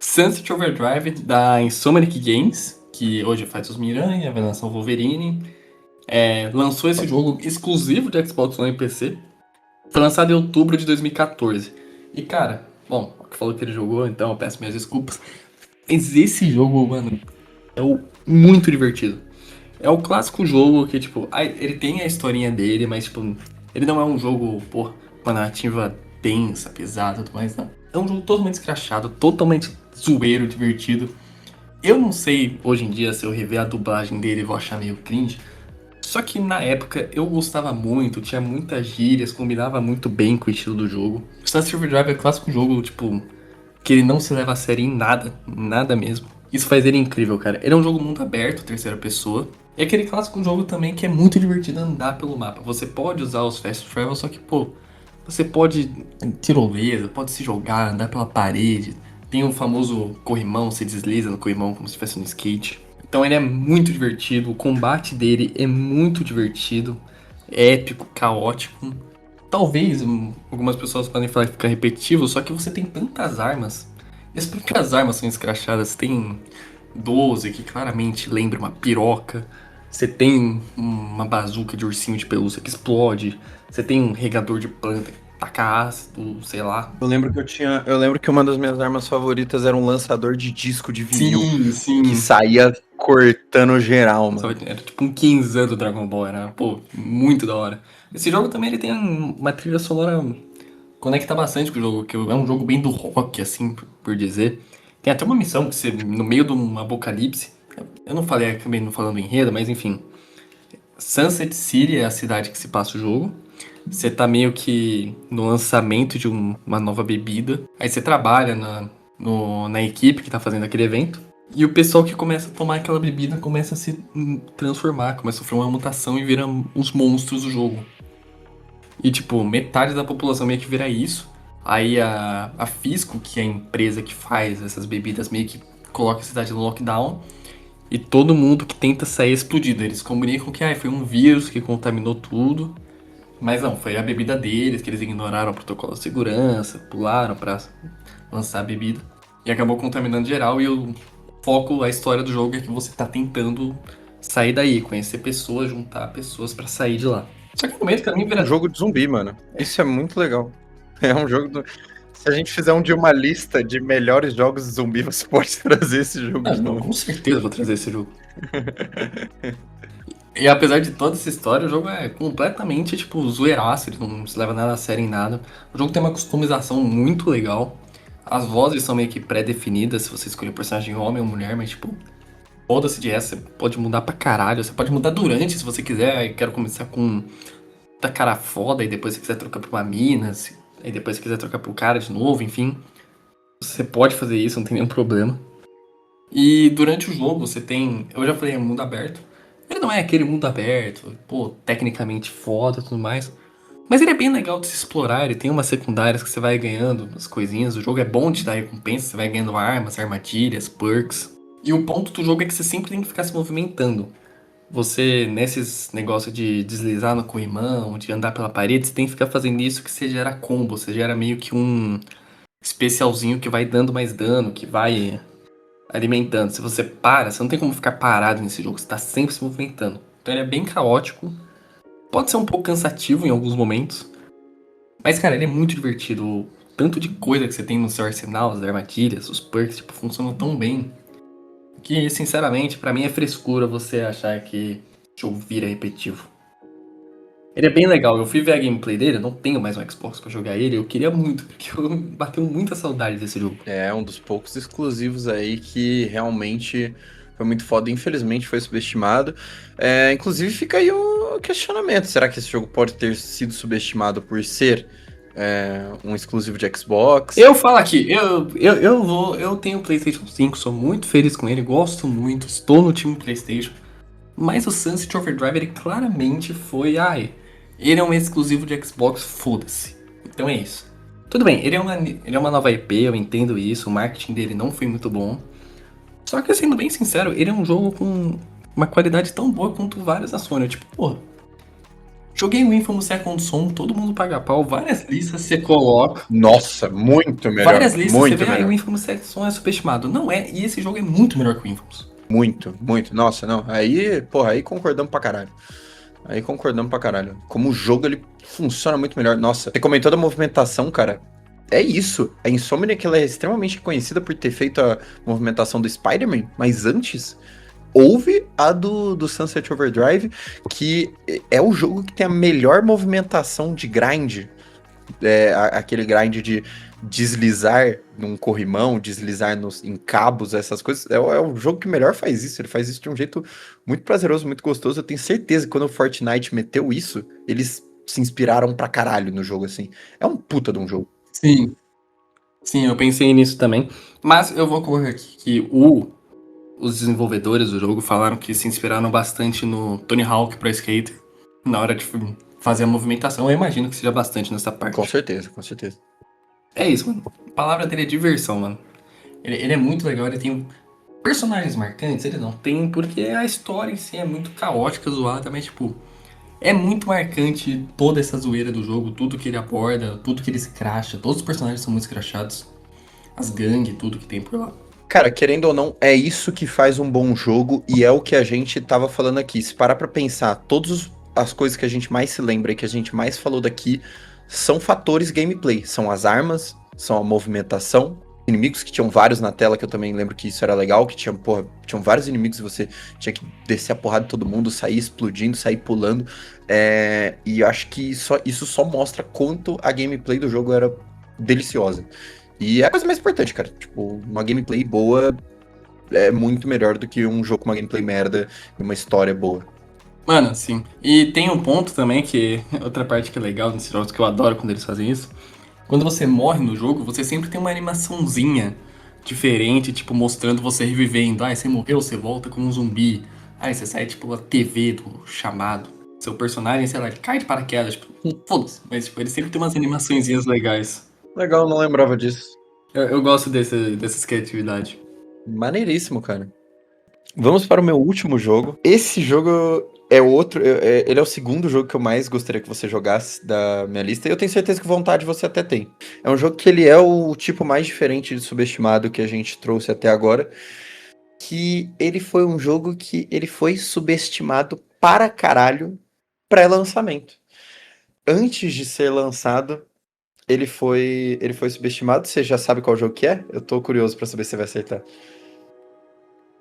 Sunset Overdrive, da Insomniac Games, que hoje faz os Miranha, vai lançar o Wolverine. Lançou esse jogo exclusivo de Xbox One e PC. Foi lançado em outubro de 2014. E cara, bom, o que falou que ele jogou, então eu peço minhas desculpas. Mas esse jogo, mano, muito divertido. É o clássico jogo que, tipo, ele tem a historinha dele, mas, tipo, ele não é um jogo, pô, uma narrativa densa, pesada e tudo mais, não. É um jogo totalmente escrachado, totalmente zoeiro, divertido. Eu não sei, hoje em dia, se eu rever a dublagem dele, eu vou achar meio cringe. Só que na época eu gostava muito, tinha muitas gírias, combinava muito bem com o estilo do jogo. O Sunset Overdrive é o clássico jogo, tipo, que ele não se leva a sério em nada, nada mesmo. Isso faz ele incrível, cara. Ele é um jogo mundo aberto, terceira pessoa. E aquele clássico jogo também que é muito divertido andar pelo mapa. Você pode usar os fast travel, só que, pô, você pode tirolesa, pode se jogar, andar pela parede. Tem o famoso corrimão, você desliza no corrimão como se estivesse no skate. Então ele é muito divertido, o combate dele é muito divertido, é épico, caótico. Talvez algumas pessoas podem falar que fica repetitivo, só que você tem tantas armas. E as próprias armas são escrachadas. Tem 12 que claramente lembra uma piroca. Você tem uma bazuca de ursinho de pelúcia que explode. Você tem um regador de planta que taca ácido, sei lá.
Eu lembro que uma das minhas armas favoritas era um lançador de disco de vinil
Sim,
que
sim.
saía cortando geral, mano.
Era tipo um 15 do Dragon Ball, era, pô, muito da hora. Esse jogo também ele tem uma trilha sonora conecta bastante com o jogo, que é um jogo bem do rock, assim, por dizer. Tem até uma missão que você, no meio de um apocalipse, eu não falei, acabei não falando enredo, mas enfim. Sunset City é a cidade que se passa o jogo. Você tá meio que no lançamento de uma nova bebida. Aí você trabalha na equipe que tá fazendo aquele evento. E o pessoal que começa a tomar aquela bebida começa a se transformar, começa a sofrer uma mutação e vira os monstros do jogo. E, tipo, metade da população meio que vira isso. Aí a Fisco, que é a empresa que faz essas bebidas, meio que coloca a cidade no lockdown. E todo mundo que tenta sair é explodido. Eles comunicam que foi um vírus que contaminou tudo. Mas não, foi a bebida deles, que eles ignoraram o protocolo de segurança, pularam pra lançar a bebida. E acabou contaminando geral. E o foco, a história do jogo é que você tá tentando sair daí, conhecer pessoas, juntar pessoas pra sair de lá. Só que no meio do caminho
Um
vira.
jogo de zumbi, mano. Isso é muito legal. É um jogo do... Se a gente fizer um de uma lista de melhores jogos de zumbi, você pode trazer esse jogo
Ah,
de
não,
novo.
com certeza eu vou trazer esse jogo. E apesar de toda essa história, o jogo é completamente, tipo, zoeiraço, ele não se leva nada a sério em nada. O jogo tem uma customização muito legal. As vozes são meio que pré-definidas, se você escolher personagem homem ou mulher, mas tipo, foda-se de essa, você pode mudar pra caralho. Você pode mudar durante, se você quiser. Aí quero começar com da cara foda, e depois se quiser trocar pra uma mina, aí depois se quiser trocar pro cara de novo, enfim. Você pode fazer isso, não tem nenhum problema. E durante o jogo você tem. Eu já falei, é mundo aberto. Ele não é aquele mundo aberto, pô, tecnicamente foda e tudo mais. Mas ele é bem legal de se explorar, ele tem umas secundárias que você vai ganhando, umas coisinhas. O jogo é bom de dar recompensa, você vai ganhando armas, armadilhas, perks. E o ponto do jogo é que você sempre tem que ficar se movimentando. Você, nesses negócios de deslizar no corrimão, de andar pela parede, você tem que ficar fazendo isso que você gera combo, você gera meio que um especialzinho que vai dando mais dano, que vai alimentando. Se você para, você não tem como ficar parado nesse jogo, você tá sempre se movimentando. Então ele é bem caótico, pode ser um pouco cansativo em alguns momentos, mas cara, ele é muito divertido. O tanto de coisa que você tem no seu arsenal, as armadilhas, os perks, tipo, funcionam tão bem que, sinceramente, pra mim é frescura você achar que o jogo vira repetitivo. Ele é bem legal, eu fui ver a gameplay dele, eu não tenho mais um Xbox pra jogar ele, eu queria muito, porque eu bateu muita saudade desse jogo.
É um dos poucos exclusivos aí que realmente foi muito foda. Infelizmente foi subestimado. Inclusive fica aí um questionamento. Será que esse jogo pode ter sido subestimado por ser um exclusivo de Xbox?
Eu falo aqui, eu tenho o PlayStation 5, sou muito feliz com ele, gosto muito, estou no time PlayStation. Mas o Sunset Overdrive, ele claramente foi, ele é um exclusivo de Xbox, foda-se. Então é isso. Tudo bem, ele é uma nova IP, eu entendo isso, o marketing dele não foi muito bom. Só que, sendo bem sincero, ele é um jogo com uma qualidade tão boa quanto vários da Sony. Tipo, pô, joguei o Infamous Second Son, todo mundo paga pau, várias listas você coloca.
Nossa, muito melhor.
Várias listas você
Muito
vê, o
melhor.
Infamous Second Son é superestimado. Não é, e esse jogo é muito melhor que o Infamous.
Muito, muito. Nossa, não. Aí, porra, aí concordamos pra caralho. Aí concordamos pra caralho. Como o jogo ele funciona muito melhor. Nossa, você comentou da movimentação, cara. É isso. A Insomniac ela é extremamente conhecida por ter feito a movimentação do Spider-Man, mas antes houve a do Sunset Overdrive, que é o jogo que tem a melhor movimentação de grind. Aquele grind de deslizar num corrimão, deslizar em cabos, essas coisas. É o jogo que melhor faz isso. Ele faz isso de um jeito muito prazeroso, muito gostoso. Eu tenho certeza que quando o Fortnite meteu isso, eles se inspiraram pra caralho no jogo, assim. É um puta de um jogo.
Sim. Sim, eu pensei nisso também. Mas eu vou colocar aqui que os desenvolvedores do jogo falaram que se inspiraram bastante no Tony Hawk Pro Skater na hora de fazer a movimentação. Eu imagino que seja bastante nessa parte.
Com certeza, com certeza.
É isso, mano. A palavra dele é diversão, mano. Ele é muito legal, ele tem personagens marcantes, ele não tem, porque a história em si é muito caótica, zoada, mas tipo, é muito marcante toda essa zoeira do jogo, tudo que ele aborda, tudo que ele escracha, todos os personagens são muito escrachados, as gangues, tudo que tem por lá.
Cara, querendo ou não, é isso que faz um bom jogo e é o que a gente tava falando aqui. Se parar pra pensar, todas as coisas que a gente mais se lembra e que a gente mais falou daqui são fatores gameplay. São as armas, são a movimentação, inimigos que tinham vários na tela, que eu também lembro que isso era legal, que tinham vários inimigos e você tinha que descer a porrada de todo mundo, sair explodindo, sair pulando. E eu acho que isso só mostra quanto a gameplay do jogo era deliciosa. E é a coisa mais importante, cara. Tipo, uma gameplay boa é muito melhor do que um jogo com uma gameplay merda e uma história boa.
Mano, sim. E tem um ponto também que, outra parte que é legal nesses jogos, que eu adoro quando eles fazem isso. Quando você morre no jogo, você sempre tem uma animaçãozinha diferente, tipo, mostrando você revivendo. Você morreu, você volta como um zumbi. Você sai, tipo, a TV do chamado. Seu personagem, sei lá, ele cai de paraquedas, tipo, foda-se. Mas, tipo, ele sempre tem umas animaçõezinhas legais.
Legal, não lembrava disso.
Eu gosto dessa criatividade.
Maneiríssimo, cara. Vamos para o meu último jogo. Esse jogo é outro. Ele é o segundo jogo que eu mais gostaria que você jogasse da minha lista. E eu tenho certeza que vontade você até tem. É um jogo que ele é o tipo mais diferente de subestimado que a gente trouxe até agora. Que ele foi um jogo que ele foi subestimado para caralho pré-lançamento. Antes de ser lançado, ele foi subestimado. Você já sabe qual jogo que é? Eu tô curioso pra saber se você vai acertar.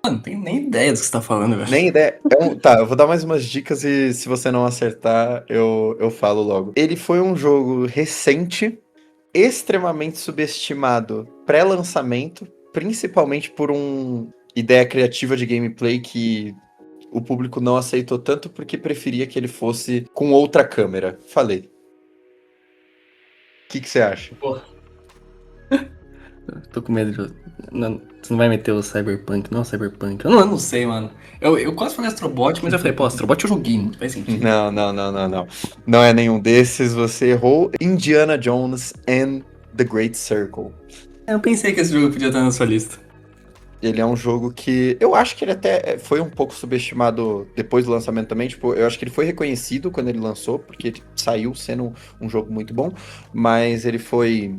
Mano, não tenho nem ideia do que você tá falando, velho.
Nem ideia. Tá, eu vou dar mais umas dicas e se você não acertar, eu falo logo. Ele foi um jogo recente. extremamente subestimado pré-lançamento, principalmente por uma ideia criativa de gameplay que o público não aceitou tanto porque preferia que ele fosse com outra câmera. Falei. O que você acha?
Pô, tô com medo de. Não, você não vai meter o Cyberpunk, não, Cyberpunk. Eu não sei, mano. Eu quase falei Astrobot, mas eu falei, pô, Astrobot eu joguei, não faz sentido.
Não. Não é nenhum desses, você errou. Indiana Jones and the Great Circle.
Eu pensei que esse jogo podia estar na sua lista.
Ele é um jogo que eu acho que ele até foi um pouco subestimado depois do lançamento também. Tipo, eu acho que ele foi reconhecido quando ele lançou, porque ele saiu sendo um jogo muito bom, mas ele foi.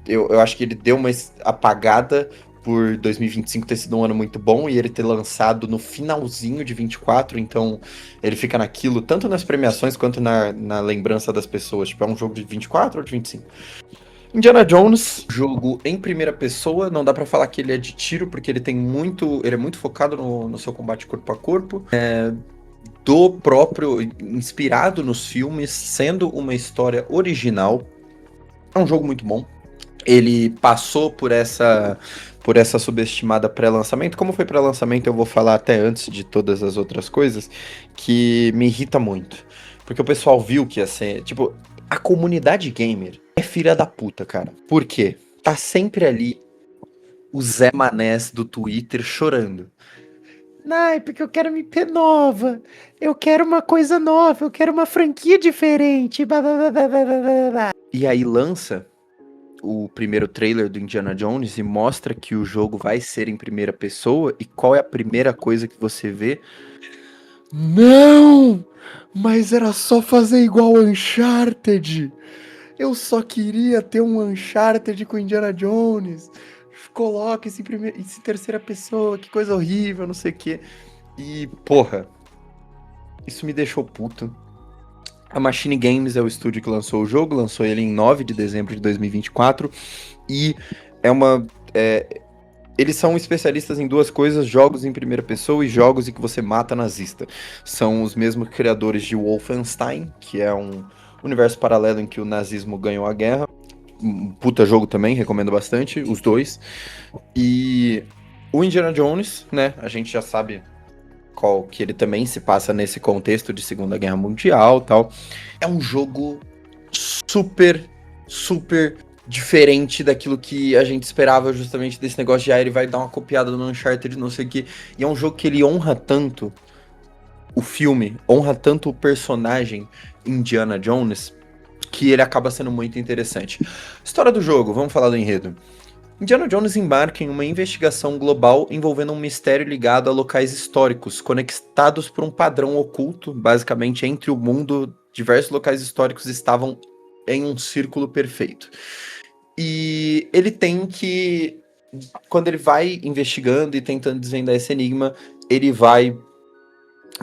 Eu acho que ele deu uma apagada por 2025 ter sido um ano muito bom e ele ter lançado no finalzinho de 24, então ele fica naquilo, tanto nas premiações quanto na lembrança das pessoas. Tipo, é um jogo de 24 ou de 25. Indiana Jones, jogo em primeira pessoa, não dá pra falar que ele é de tiro, porque ele é muito focado no seu combate corpo a corpo, do próprio, inspirado nos filmes, sendo uma história original. É um jogo muito bom. Ele passou por essa subestimada pré-lançamento. Como foi pré-lançamento, eu vou falar até antes de todas as outras coisas, que me irrita muito. Porque o pessoal viu que ia ser, tipo, a comunidade gamer é filha da puta, cara. Por quê? Tá sempre ali o Zé Manés do Twitter chorando. Ai, porque eu quero MP nova. Eu quero uma coisa nova. Eu quero uma franquia diferente. E aí lança o primeiro trailer do Indiana Jones e mostra que o jogo vai ser em primeira pessoa. E qual é a primeira coisa que você vê? Não! Mas era só fazer igual Uncharted. Eu só queria ter um Uncharted com Indiana Jones. Coloca esse terceira pessoa, que coisa horrível, não sei o quê. E, porra, isso me deixou puto. A Machine Games é o estúdio que lançou o jogo, lançou ele em 9 de dezembro de 2024. E eles são especialistas em duas coisas: jogos em primeira pessoa e jogos em que você mata nazista. São os mesmos criadores de Wolfenstein, que é um universo paralelo em que o nazismo ganhou a guerra. Um puta jogo também, recomendo bastante, os dois. E o Indiana Jones, né, a gente já sabe qual que ele também se passa nesse contexto de Segunda Guerra Mundial e tal. É um jogo super diferente daquilo que a gente esperava, justamente desse negócio de ele vai dar uma copiada no Uncharted, não sei o que. E é um jogo que ele honra tanto o filme, honra tanto o personagem Indiana Jones, que ele acaba sendo muito interessante. História do jogo, vamos falar do enredo. Indiana Jones embarca em uma investigação global envolvendo um mistério ligado a locais históricos, conectados por um padrão oculto, basicamente entre o mundo. Diversos locais históricos estavam em um círculo perfeito. E ele tem que, quando ele vai investigando e tentando desvendar esse enigma, ele vai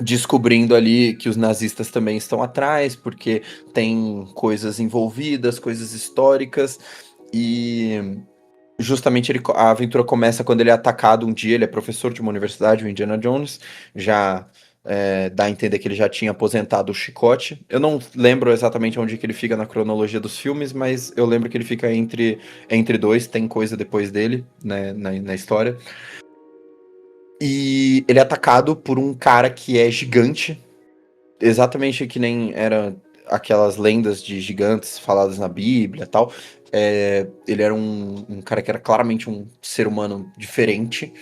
descobrindo ali que os nazistas também estão atrás, porque tem coisas envolvidas, coisas históricas, e justamente a aventura começa quando ele é atacado um dia. Ele é professor de uma universidade, o Indiana Jones, já dá a entender que ele já tinha aposentado o chicote. Eu não lembro exatamente onde que ele fica na cronologia dos filmes, mas eu lembro que ele fica entre dois, tem coisa depois dele, né, na história. E ele é atacado por um cara que é gigante, exatamente que nem era aquelas lendas de gigantes faladas na Bíblia e tal. Ele era um cara que era claramente um ser humano diferente.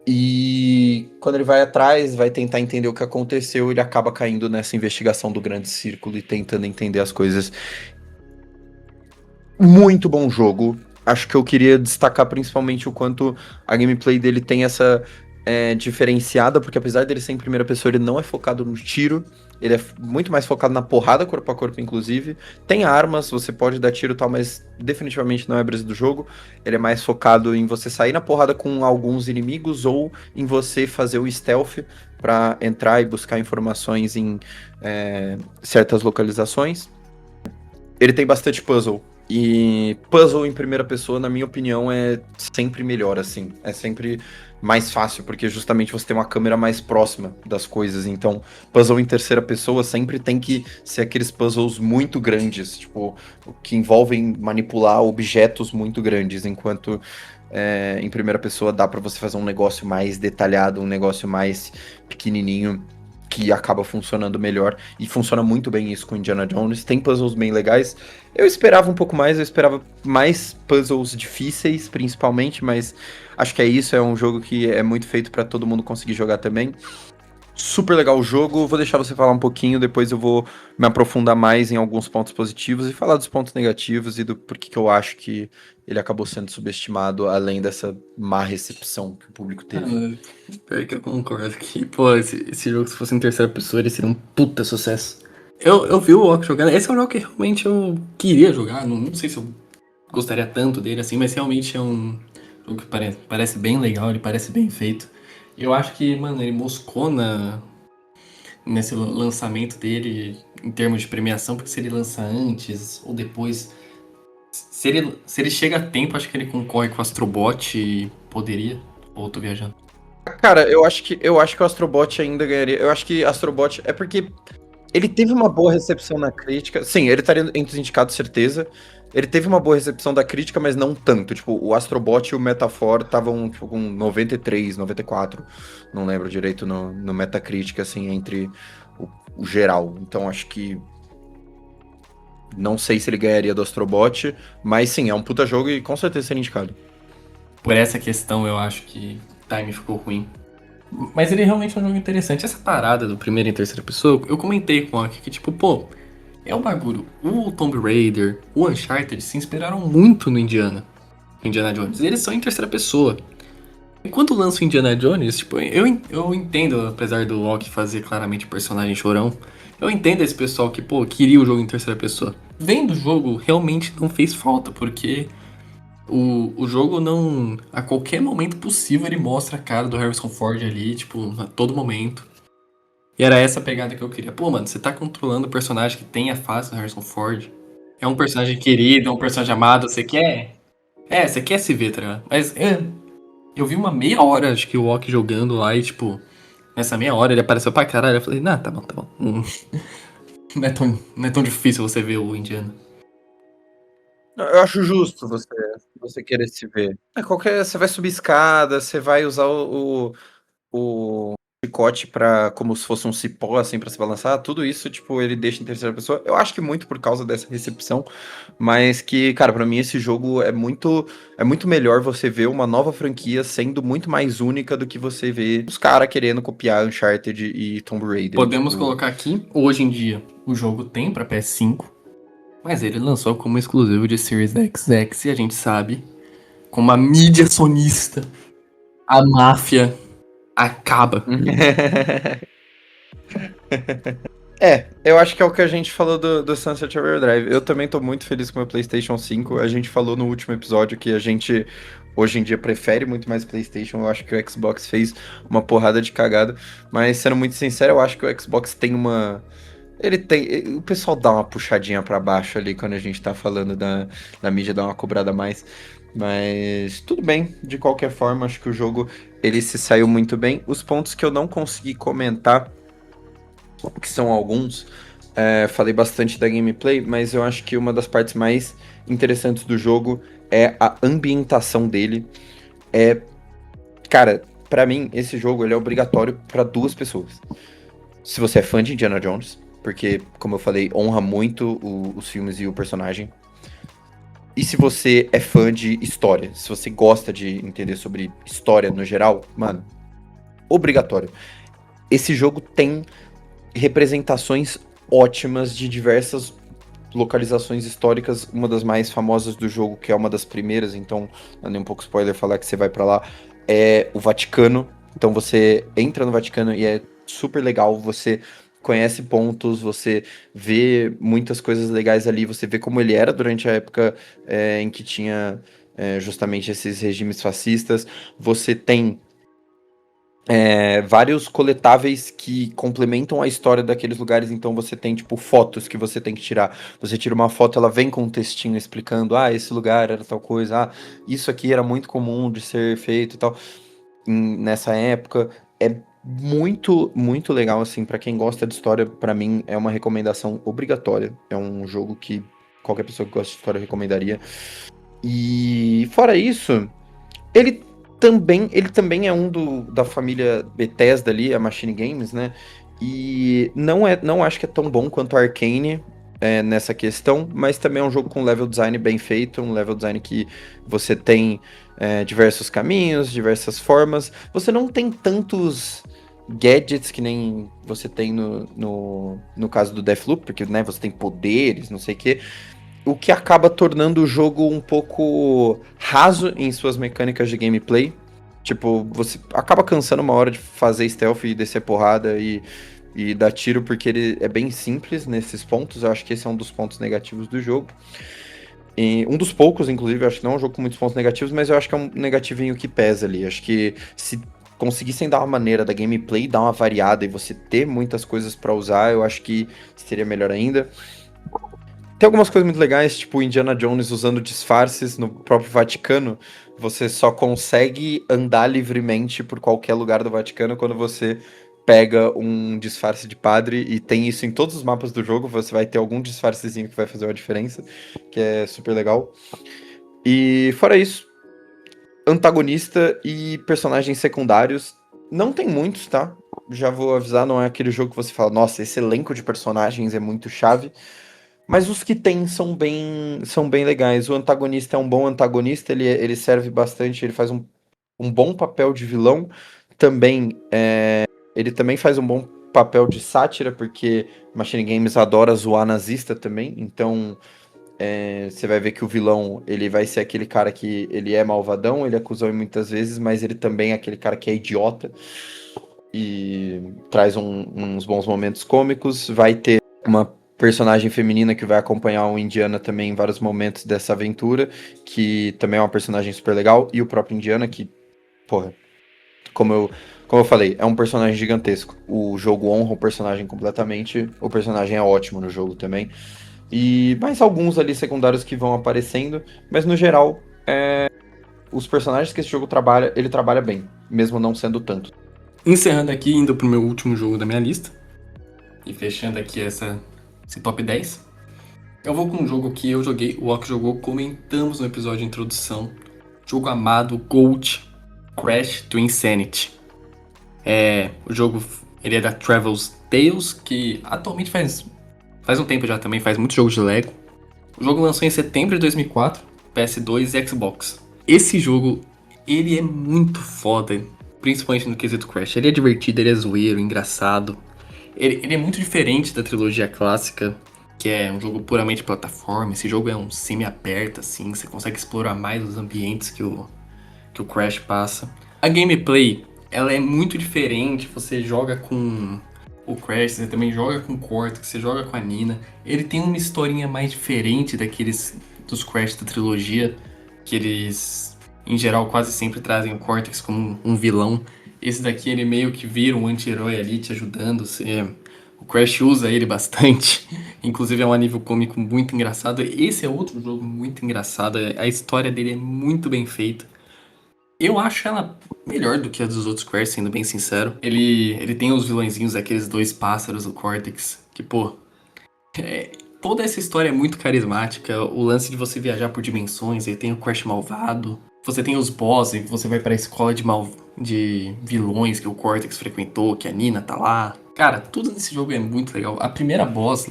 E quando ele vai atrás, vai tentar entender o que aconteceu, ele acaba caindo nessa investigação do grande círculo e tentando entender as coisas. Muito bom jogo. Acho que eu queria destacar principalmente o quanto a gameplay dele tem essa diferenciada, porque apesar dele ser em primeira pessoa, ele não é focado no tiro, ele é muito mais focado na porrada corpo a corpo, inclusive. Tem armas, você pode dar tiro e tal, mas definitivamente não é a brisa do jogo. Ele é mais focado em você sair na porrada com alguns inimigos ou em você fazer o stealth para entrar e buscar informações em certas localizações. Ele tem bastante puzzle. E puzzle em primeira pessoa, na minha opinião, é sempre melhor, assim. É sempre mais fácil, porque justamente você tem uma câmera mais próxima das coisas. Então, puzzle em terceira pessoa sempre tem que ser aqueles puzzles muito grandes, tipo, que envolvem manipular objetos muito grandes, enquanto em primeira pessoa dá pra você fazer um negócio mais detalhado, um negócio mais pequenininho, que acaba funcionando melhor. E funciona muito bem isso com Indiana Jones. Tem puzzles bem legais. Eu esperava um pouco mais, eu esperava mais puzzles difíceis, principalmente, mas acho que é isso, é um jogo que é muito feito pra todo mundo conseguir jogar também. Super legal o jogo, vou deixar você falar um pouquinho, depois eu vou me aprofundar mais em alguns pontos positivos e falar dos pontos negativos e do porquê que eu acho que ele acabou sendo subestimado, além dessa má recepção que o público
Ah,
teve.
pior que eu concordo que, pô, esse jogo, se fosse em terceira pessoa, ele seria um puta sucesso. Eu vi o Walk jogando. Esse é um jogo que realmente eu queria jogar. Não sei se eu gostaria tanto dele assim, mas realmente é um jogo que parece bem legal, ele parece bem feito. Eu acho que, mano, ele moscou nesse lançamento dele em termos de premiação, porque se ele lança antes ou depois. Se ele chega a tempo, acho que ele concorre com o Astrobot e poderia. Ou tô viajando.
Cara, eu acho que o Astrobot ainda ganharia. Eu acho que Astrobot é porque ele teve uma boa recepção na crítica. Sim, ele estaria entre os indicados, certeza. Ele teve uma boa recepção da crítica, mas não tanto. Tipo, o Astrobot e o Metafor estavam tipo, com 93, 94. Não lembro direito no Metacritic, assim, entre o geral. Então acho que. Não sei se ele ganharia do Astrobot, mas sim, é um puta jogo e com certeza seria indicado.
Por essa questão, eu acho que o time ficou ruim. Mas ele realmente é um jogo interessante. Essa parada do primeiro e terceira pessoa, eu comentei com a que, tipo, pô, é um bagulho. O Tomb Raider, o Uncharted se inspiraram muito no Indiana Jones. E eles são em terceira pessoa. E quando lança o Indiana Jones, tipo, eu entendo, apesar do Loki fazer claramente personagem chorão, eu entendo esse pessoal que, pô, queria o jogo em terceira pessoa. Vendo o jogo, realmente não fez falta, porque o jogo não. A qualquer momento possível ele mostra a cara do Harrison Ford ali, tipo, a todo momento. E era essa pegada que eu queria. Pô, mano, você tá controlando o personagem que tem a face do Harrison Ford. É um personagem querido, é um personagem amado, você quer. É, você quer se ver, tá ligado? Mas eu vi uma meia hora, acho que o Walk jogando lá e, tipo, nessa meia hora ele apareceu pra caralho. Eu falei, nah, tá bom, tá bom. Não é tão difícil você ver o Indiana.
Eu acho justo você querer se ver. Você vai subir escada, você vai usar o chicote para como se fosse um cipó assim para se balançar, tudo isso tipo ele deixa em terceira pessoa. Eu acho que muito por causa dessa recepção, mas que, cara, para mim esse jogo é muito melhor você ver uma nova franquia sendo muito mais única do que você ver os caras querendo copiar Uncharted e Tomb Raider,
Podemos
tipo.
colocar aqui, hoje em dia, o jogo tem pra PS5, mas ele lançou como exclusivo de Series XX e a gente sabe como a mídia sonista, a máfia, acaba.
Eu acho que é o que a gente falou do Sunset Overdrive. Eu também tô muito feliz com o meu PlayStation 5. A gente falou no último episódio que a gente, hoje em dia, prefere muito mais PlayStation. Eu acho que o Xbox fez uma porrada de cagada. Mas, sendo muito sincero, eu acho que o Xbox tem uma. Ele tem. O pessoal dá uma puxadinha pra baixo ali quando a gente tá falando da mídia, dá uma cobrada a mais. Mas tudo bem, de qualquer forma, acho que o jogo ele se saiu muito bem. Os pontos que eu não consegui comentar que são alguns. Falei bastante da gameplay, mas eu acho que uma das partes mais interessantes do jogo é a ambientação dele. É, cara, pra mim esse jogo ele é obrigatório pra duas pessoas. Se você é fã de Indiana Jones, porque como eu falei, honra muito os filmes e o personagem. E se você é fã de história, se você gosta de entender sobre história no geral, mano, obrigatório. Esse jogo tem representações ótimas de diversas localizações históricas. Uma das mais famosas do jogo, que é uma das primeiras, então não é nem um pouco spoiler falar que você vai pra lá, é o Vaticano. Então você entra no Vaticano e é super legal, você conhece pontos, você vê muitas coisas legais ali, você vê como ele era durante a época em que tinha justamente esses regimes fascistas. Você tem vários coletáveis que complementam a história daqueles lugares. Então você tem, tipo, fotos que você tem que tirar. Você tira uma foto, ela vem com um textinho explicando: ah, esse lugar era tal coisa, ah, isso aqui era muito comum de ser feito e tal. Nessa época. É muito, muito legal, assim, pra quem gosta de história, pra mim é uma recomendação obrigatória. É um jogo que qualquer pessoa que gosta de história recomendaria. E fora isso, ele ele também é um da família Bethesda ali, a Machine Games, né? E não acho que é tão bom quanto Arcane nessa questão, mas também é um jogo com level design bem feito, um level design que você tem diversos caminhos, diversas formas. Você não tem tantos gadgets que nem você tem no caso do Deathloop, porque né, você tem poderes, não sei o quê, o que acaba tornando o jogo um pouco raso em suas mecânicas de gameplay. Tipo, você acaba cansando uma hora de fazer stealth e descer porrada e dar tiro, porque ele é bem simples nesses pontos. Eu acho que esse é um dos pontos negativos do jogo. E um dos poucos, inclusive, eu acho que não é um jogo com muitos pontos negativos, mas eu acho que é um negativinho que pesa ali. Acho que se conseguissem dar uma maneira da gameplay, dar uma variada e você ter muitas coisas pra usar, eu acho que seria melhor ainda. Tem algumas coisas muito legais, tipo Indiana Jones usando disfarces no próprio Vaticano. Você só consegue andar livremente por qualquer lugar do Vaticano quando você pega um disfarce de padre, e tem isso em todos os mapas do jogo. Você vai ter algum disfarcezinho que vai fazer uma diferença, que é super legal. E fora isso, antagonista e personagens secundários não tem muitos, tá? Já vou avisar, não é aquele jogo que você fala, nossa, esse elenco de personagens é muito chave. Mas os que tem são bem legais. O antagonista é um bom antagonista, ele serve bastante, ele faz um bom papel de vilão. Também, ele também faz um bom papel de sátira, porque Machine Games adora zoar nazista também. Então, você vai ver que o vilão, ele vai ser aquele cara que ele é malvadão, ele é cuzão muitas vezes, mas ele também é aquele cara que é idiota e traz uns bons momentos cômicos. Vai ter uma personagem feminina que vai acompanhar o Indiana também em vários momentos dessa aventura, que também é uma personagem super legal, e o próprio Indiana, que, porra, como eu falei, é um personagem gigantesco. O jogo honra o personagem completamente, o personagem é ótimo no jogo também. E mais alguns ali secundários que vão aparecendo, mas no geral, os personagens que esse jogo trabalha, ele trabalha bem, mesmo não sendo tanto.
Encerrando aqui, indo pro meu último jogo da minha lista. E fechando aqui esse top 10. Eu vou com um jogo que eu joguei, o Ok jogou, comentamos no episódio de introdução. Jogo amado, GOAT, Crash to Insanity. O jogo, ele é da Travel's Tales, que atualmente faz um tempo já também, faz muitos jogos de Lego. O jogo lançou em setembro de 2004, PS2 e Xbox. Esse jogo, ele é muito foda, principalmente no quesito Crash. Ele é divertido, ele é zoeiro, engraçado. Ele é muito diferente da trilogia clássica, que é um jogo puramente plataforma. Esse jogo é um semi-aberto, assim, você consegue explorar mais os ambientes que o Crash passa. A gameplay, ela é muito diferente, você joga com o Crash, você também joga com o Cortex, você joga com a Nina. Ele tem uma historinha mais diferente dos Crash da trilogia, que eles, em geral, quase sempre trazem o Cortex como um vilão. Esse daqui, ele meio que vira um anti-herói ali, te ajudando. O Crash usa ele bastante. Inclusive, é um nível cômico muito engraçado. Esse é outro jogo muito engraçado. A história dele é muito bem feita. Eu acho ela melhor do que a dos outros Crash, sendo bem sincero. Ele tem os vilõezinhos, aqueles dois pássaros do Cortex, que, pô... toda essa história é muito carismática. O lance de você viajar por dimensões, aí tem o Crash malvado. Você tem os bosses, você vai pra escola de vilões que o Cortex frequentou, que a Nina tá lá. Cara, tudo nesse jogo é muito legal. A primeira boss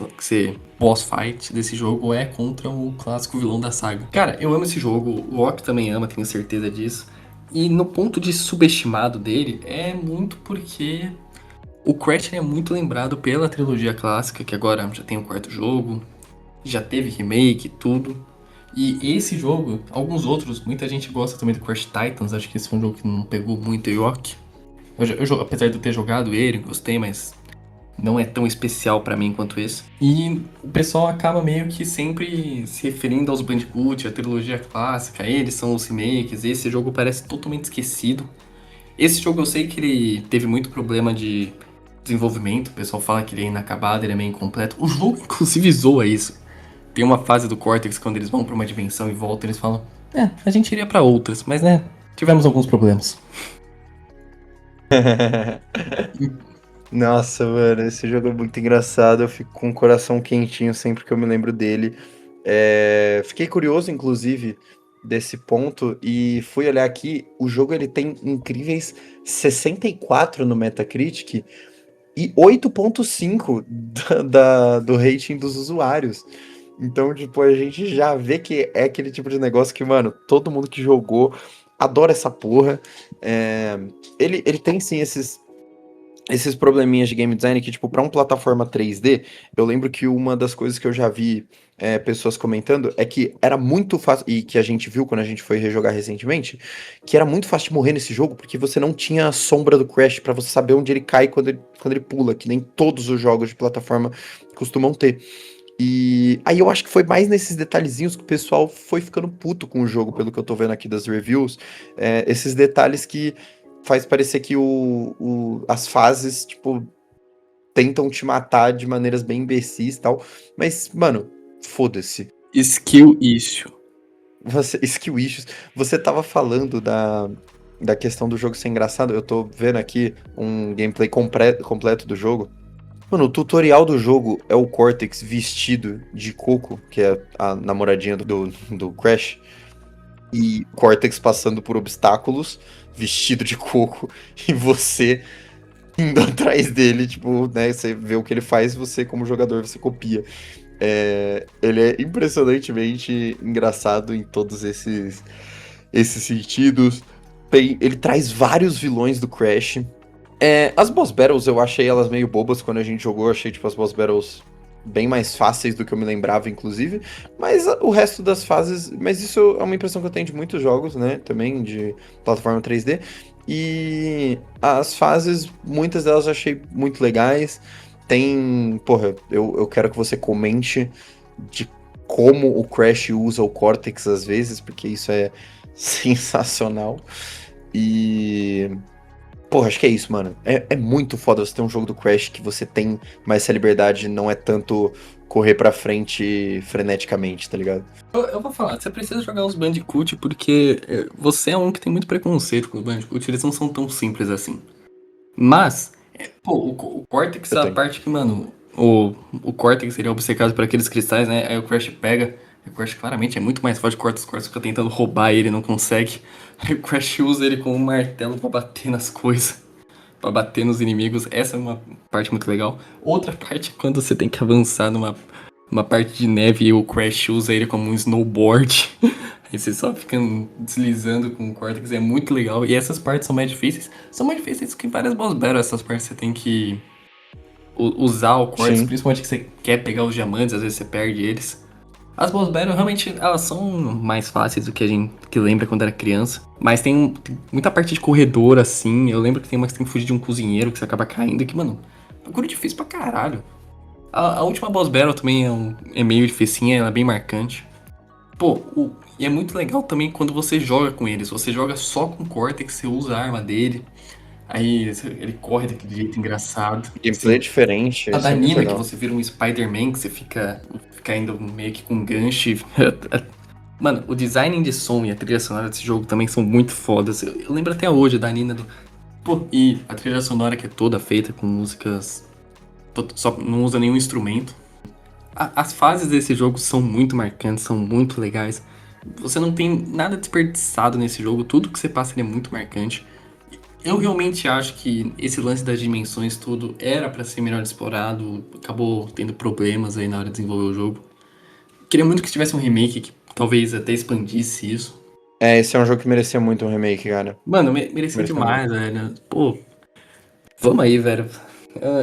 fight desse jogo é contra o clássico vilão da saga. Cara, eu amo esse jogo, o Ok também ama, tenho certeza disso. E no ponto de subestimado dele, é muito porque o Crash é muito lembrado pela trilogia clássica, que agora já tem o quarto jogo, já teve remake e tudo. E esse jogo, alguns outros, muita gente gosta também do Crash Titans, acho que esse foi um jogo que não pegou muito o Yoki. Apesar de eu ter jogado ele, gostei, mas não é tão especial pra mim quanto esse. E o pessoal acaba meio que sempre se referindo aos Bandicoot, a trilogia clássica, eles são os remakes, esse jogo parece totalmente esquecido. Esse jogo eu sei que ele teve muito problema de desenvolvimento. O pessoal fala que ele é inacabado, ele é meio incompleto. O jogo, inclusive, zoa isso. Tem uma fase do Cortex, quando eles vão pra uma dimensão e voltam, eles falam: a gente iria pra outras, mas né, tivemos alguns problemas.
Nossa, mano, esse jogo é muito engraçado. Eu fico com o coração quentinho sempre que eu me lembro dele. Fiquei curioso, inclusive, desse ponto e fui olhar aqui. O jogo ele tem incríveis 64 no Metacritic e 8,5 do rating dos usuários. Então, tipo, a gente já vê que é aquele tipo de negócio que, mano, todo mundo que jogou adora essa porra. É, ele tem sim esses probleminhas de game design que, tipo, pra uma plataforma 3D, eu lembro que uma das coisas que eu já vi pessoas comentando é que era muito fácil, e que a gente viu quando a gente foi rejogar recentemente, que era muito fácil de morrer nesse jogo, porque você não tinha a sombra do Crash pra você saber onde ele cai quando ele pula, que nem todos os jogos de plataforma costumam ter. E aí eu acho que foi mais nesses detalhezinhos que o pessoal foi ficando puto com o jogo, pelo que eu tô vendo aqui das reviews. Esses detalhes que faz parecer que as fases, tipo, tentam te matar de maneiras bem imbecis e tal. Mas, mano, foda-se.
Skill issue.
Skill issues. Você tava falando da questão do jogo ser engraçado. Eu tô vendo aqui um gameplay completo do jogo. Mano, o tutorial do jogo é o Cortex vestido de Coco, que é a namoradinha do Crash, e Cortex passando por obstáculos, vestido de Coco, e você indo atrás dele, tipo, né, você vê o que ele faz, você como jogador, você copia. Ele é impressionantemente engraçado em todos esses sentidos. Ele traz vários vilões do Crash. As boss battles eu achei elas meio bobas quando a gente jogou, eu achei tipo as boss battles bem mais fáceis do que eu me lembrava, inclusive. Mas o resto das fases. Mas isso é uma impressão que eu tenho de muitos jogos, né? Também de plataforma 3D. E as fases, muitas delas eu achei muito legais. Tem. Porra, eu quero que você comente de como o Crash usa o Cortex às vezes, porque isso é sensacional. E. Porra, acho que é isso, mano. É muito foda você ter um jogo do Crash que você tem mais essa liberdade, não é tanto correr pra frente freneticamente, tá ligado?
Eu vou falar, você precisa jogar os Bandicoot porque você é um que tem muito preconceito com os Bandicoot, eles não são tão simples assim. Mas, pô, o Cortex
Eu
é a
tenho.
parte que, mano, o Cortex ele é obcecado por aqueles cristais, né? Aí o Crash pega. O Crash claramente é muito mais forte que o Cortex fica tentando roubar ele, não consegue. Aí o Crash usa ele como um martelo pra bater nas coisas, pra bater nos inimigos. Essa é uma parte muito legal. Outra parte é quando você tem que avançar numa parte de neve e o Crash usa ele como um snowboard. Aí você só fica deslizando com o Cortex, é muito legal. E essas partes são mais difíceis. São mais difíceis que várias boss battles. Essas partes você tem que usar o Cortex,
Sim.
principalmente que você quer pegar os diamantes, às vezes você perde eles. As boss battles realmente elas são mais fáceis do que a gente que lembra quando era criança. Mas tem muita parte de corredor assim. Eu lembro que tem uma que você tem que fugir de um cozinheiro que você acaba caindo. Que, mano, é um bagulho difícil pra caralho. A última boss battle também é meio dificinha, ela é bem marcante. Pô, e é muito legal também quando você joga com eles. Você joga só com o Cortex, você usa a arma dele. Aí ele corre daquele jeito engraçado.
Gameplay é
Sim.
diferente,
A
isso é muito
Danina, que
legal.
você vira um Spider-Man, que você fica indo meio que com gancho. Mano, o design de som e a trilha sonora desse jogo também são muito fodas. Eu lembro até hoje da Nina do. Pô, e a trilha sonora que é toda feita com músicas. Só não usa nenhum instrumento. As fases desse jogo são muito marcantes, são muito legais. Você não tem nada desperdiçado nesse jogo, tudo que você passa ele é muito marcante. Eu realmente acho que esse lance das dimensões tudo era pra ser melhor explorado, acabou tendo problemas aí na hora de desenvolver o jogo. Queria muito que tivesse um remake que talvez até expandisse isso.
Esse é um jogo que merecia muito um remake, cara.
Mano, merecia
Merecia muito.
demais, velho. Pô, vamos aí, velho.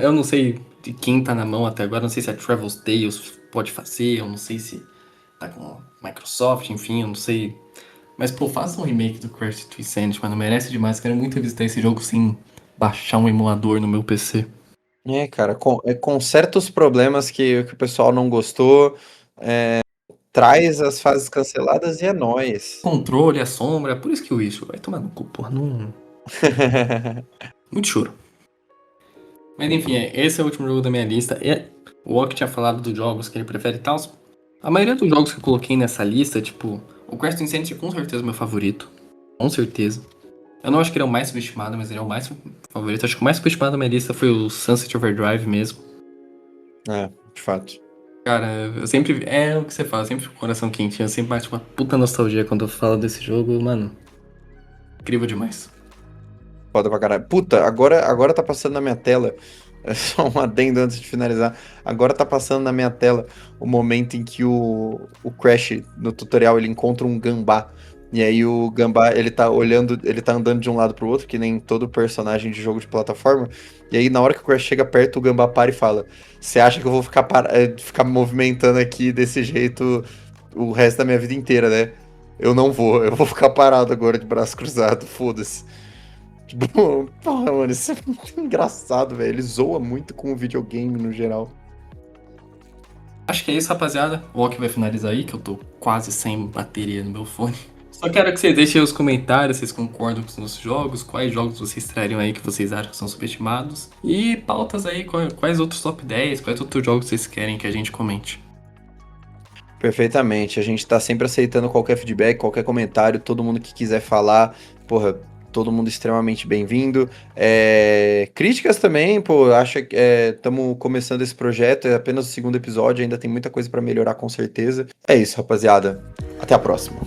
Eu não sei de quem tá na mão até agora, não sei se a Travel's Tales pode fazer, eu não sei se tá com a Microsoft, enfim, eu não sei. Mas, pô, faça um remake do Crash Twin mano, merece demais. Quero muito revisitar esse jogo sem baixar um emulador no meu PC.
Cara, com certos problemas que o pessoal não gostou, traz as fases canceladas e é nóis.
Controle, a sombra, por isso que o Issue vai tomar no cu, porra, não. Muito choro. Mas enfim, esse é o último jogo da minha lista. O Ok tinha falado dos jogos que ele prefere e tal. A maioria dos jogos que eu coloquei nessa lista, tipo, o Crash Insanity com certeza é meu favorito. Com certeza. Eu não acho que ele é o mais subestimado, mas ele é o mais favorito. Acho que o mais subestimado da minha lista foi o Sunset Overdrive mesmo.
De fato.
Cara, eu sempre. É o que você fala, eu sempre fico com o coração quentinho. Eu sempre bate uma puta nostalgia quando eu falo desse jogo, mano. Incrível demais.
Foda pra caralho. Puta, agora tá passando na minha tela. É só um adendo antes de finalizar. Agora tá passando na minha tela o momento em que o Crash, no tutorial, ele encontra um gambá. E aí o gambá, ele tá olhando, ele tá andando de um lado pro outro, que nem todo personagem de jogo de plataforma. E aí, na hora que o Crash chega perto, o gambá para e fala: Você acha que eu vou ficar me movimentando aqui desse jeito o resto da minha vida inteira, né? Eu não vou, eu vou ficar parado agora de braço cruzado, foda-se. Tipo, porra, mano, isso é muito engraçado, velho. Ele zoa muito com o videogame no geral.
Acho que é isso, rapaziada. O Ok vai finalizar aí, que eu tô quase sem bateria no meu fone. Só quero que vocês deixem aí os comentários, vocês concordam com os nossos jogos, quais jogos vocês trariam aí que vocês acham que são subestimados. E pautas aí, quais outros top 10, quais outros jogos vocês querem que a gente comente.
Perfeitamente. A gente tá sempre aceitando qualquer feedback, qualquer comentário, todo mundo que quiser falar, porra, todo mundo extremamente bem-vindo. Críticas também, pô, acho que estamos começando esse projeto, é apenas o segundo episódio, ainda tem muita coisa pra melhorar com certeza. É isso, rapaziada. Até a próxima.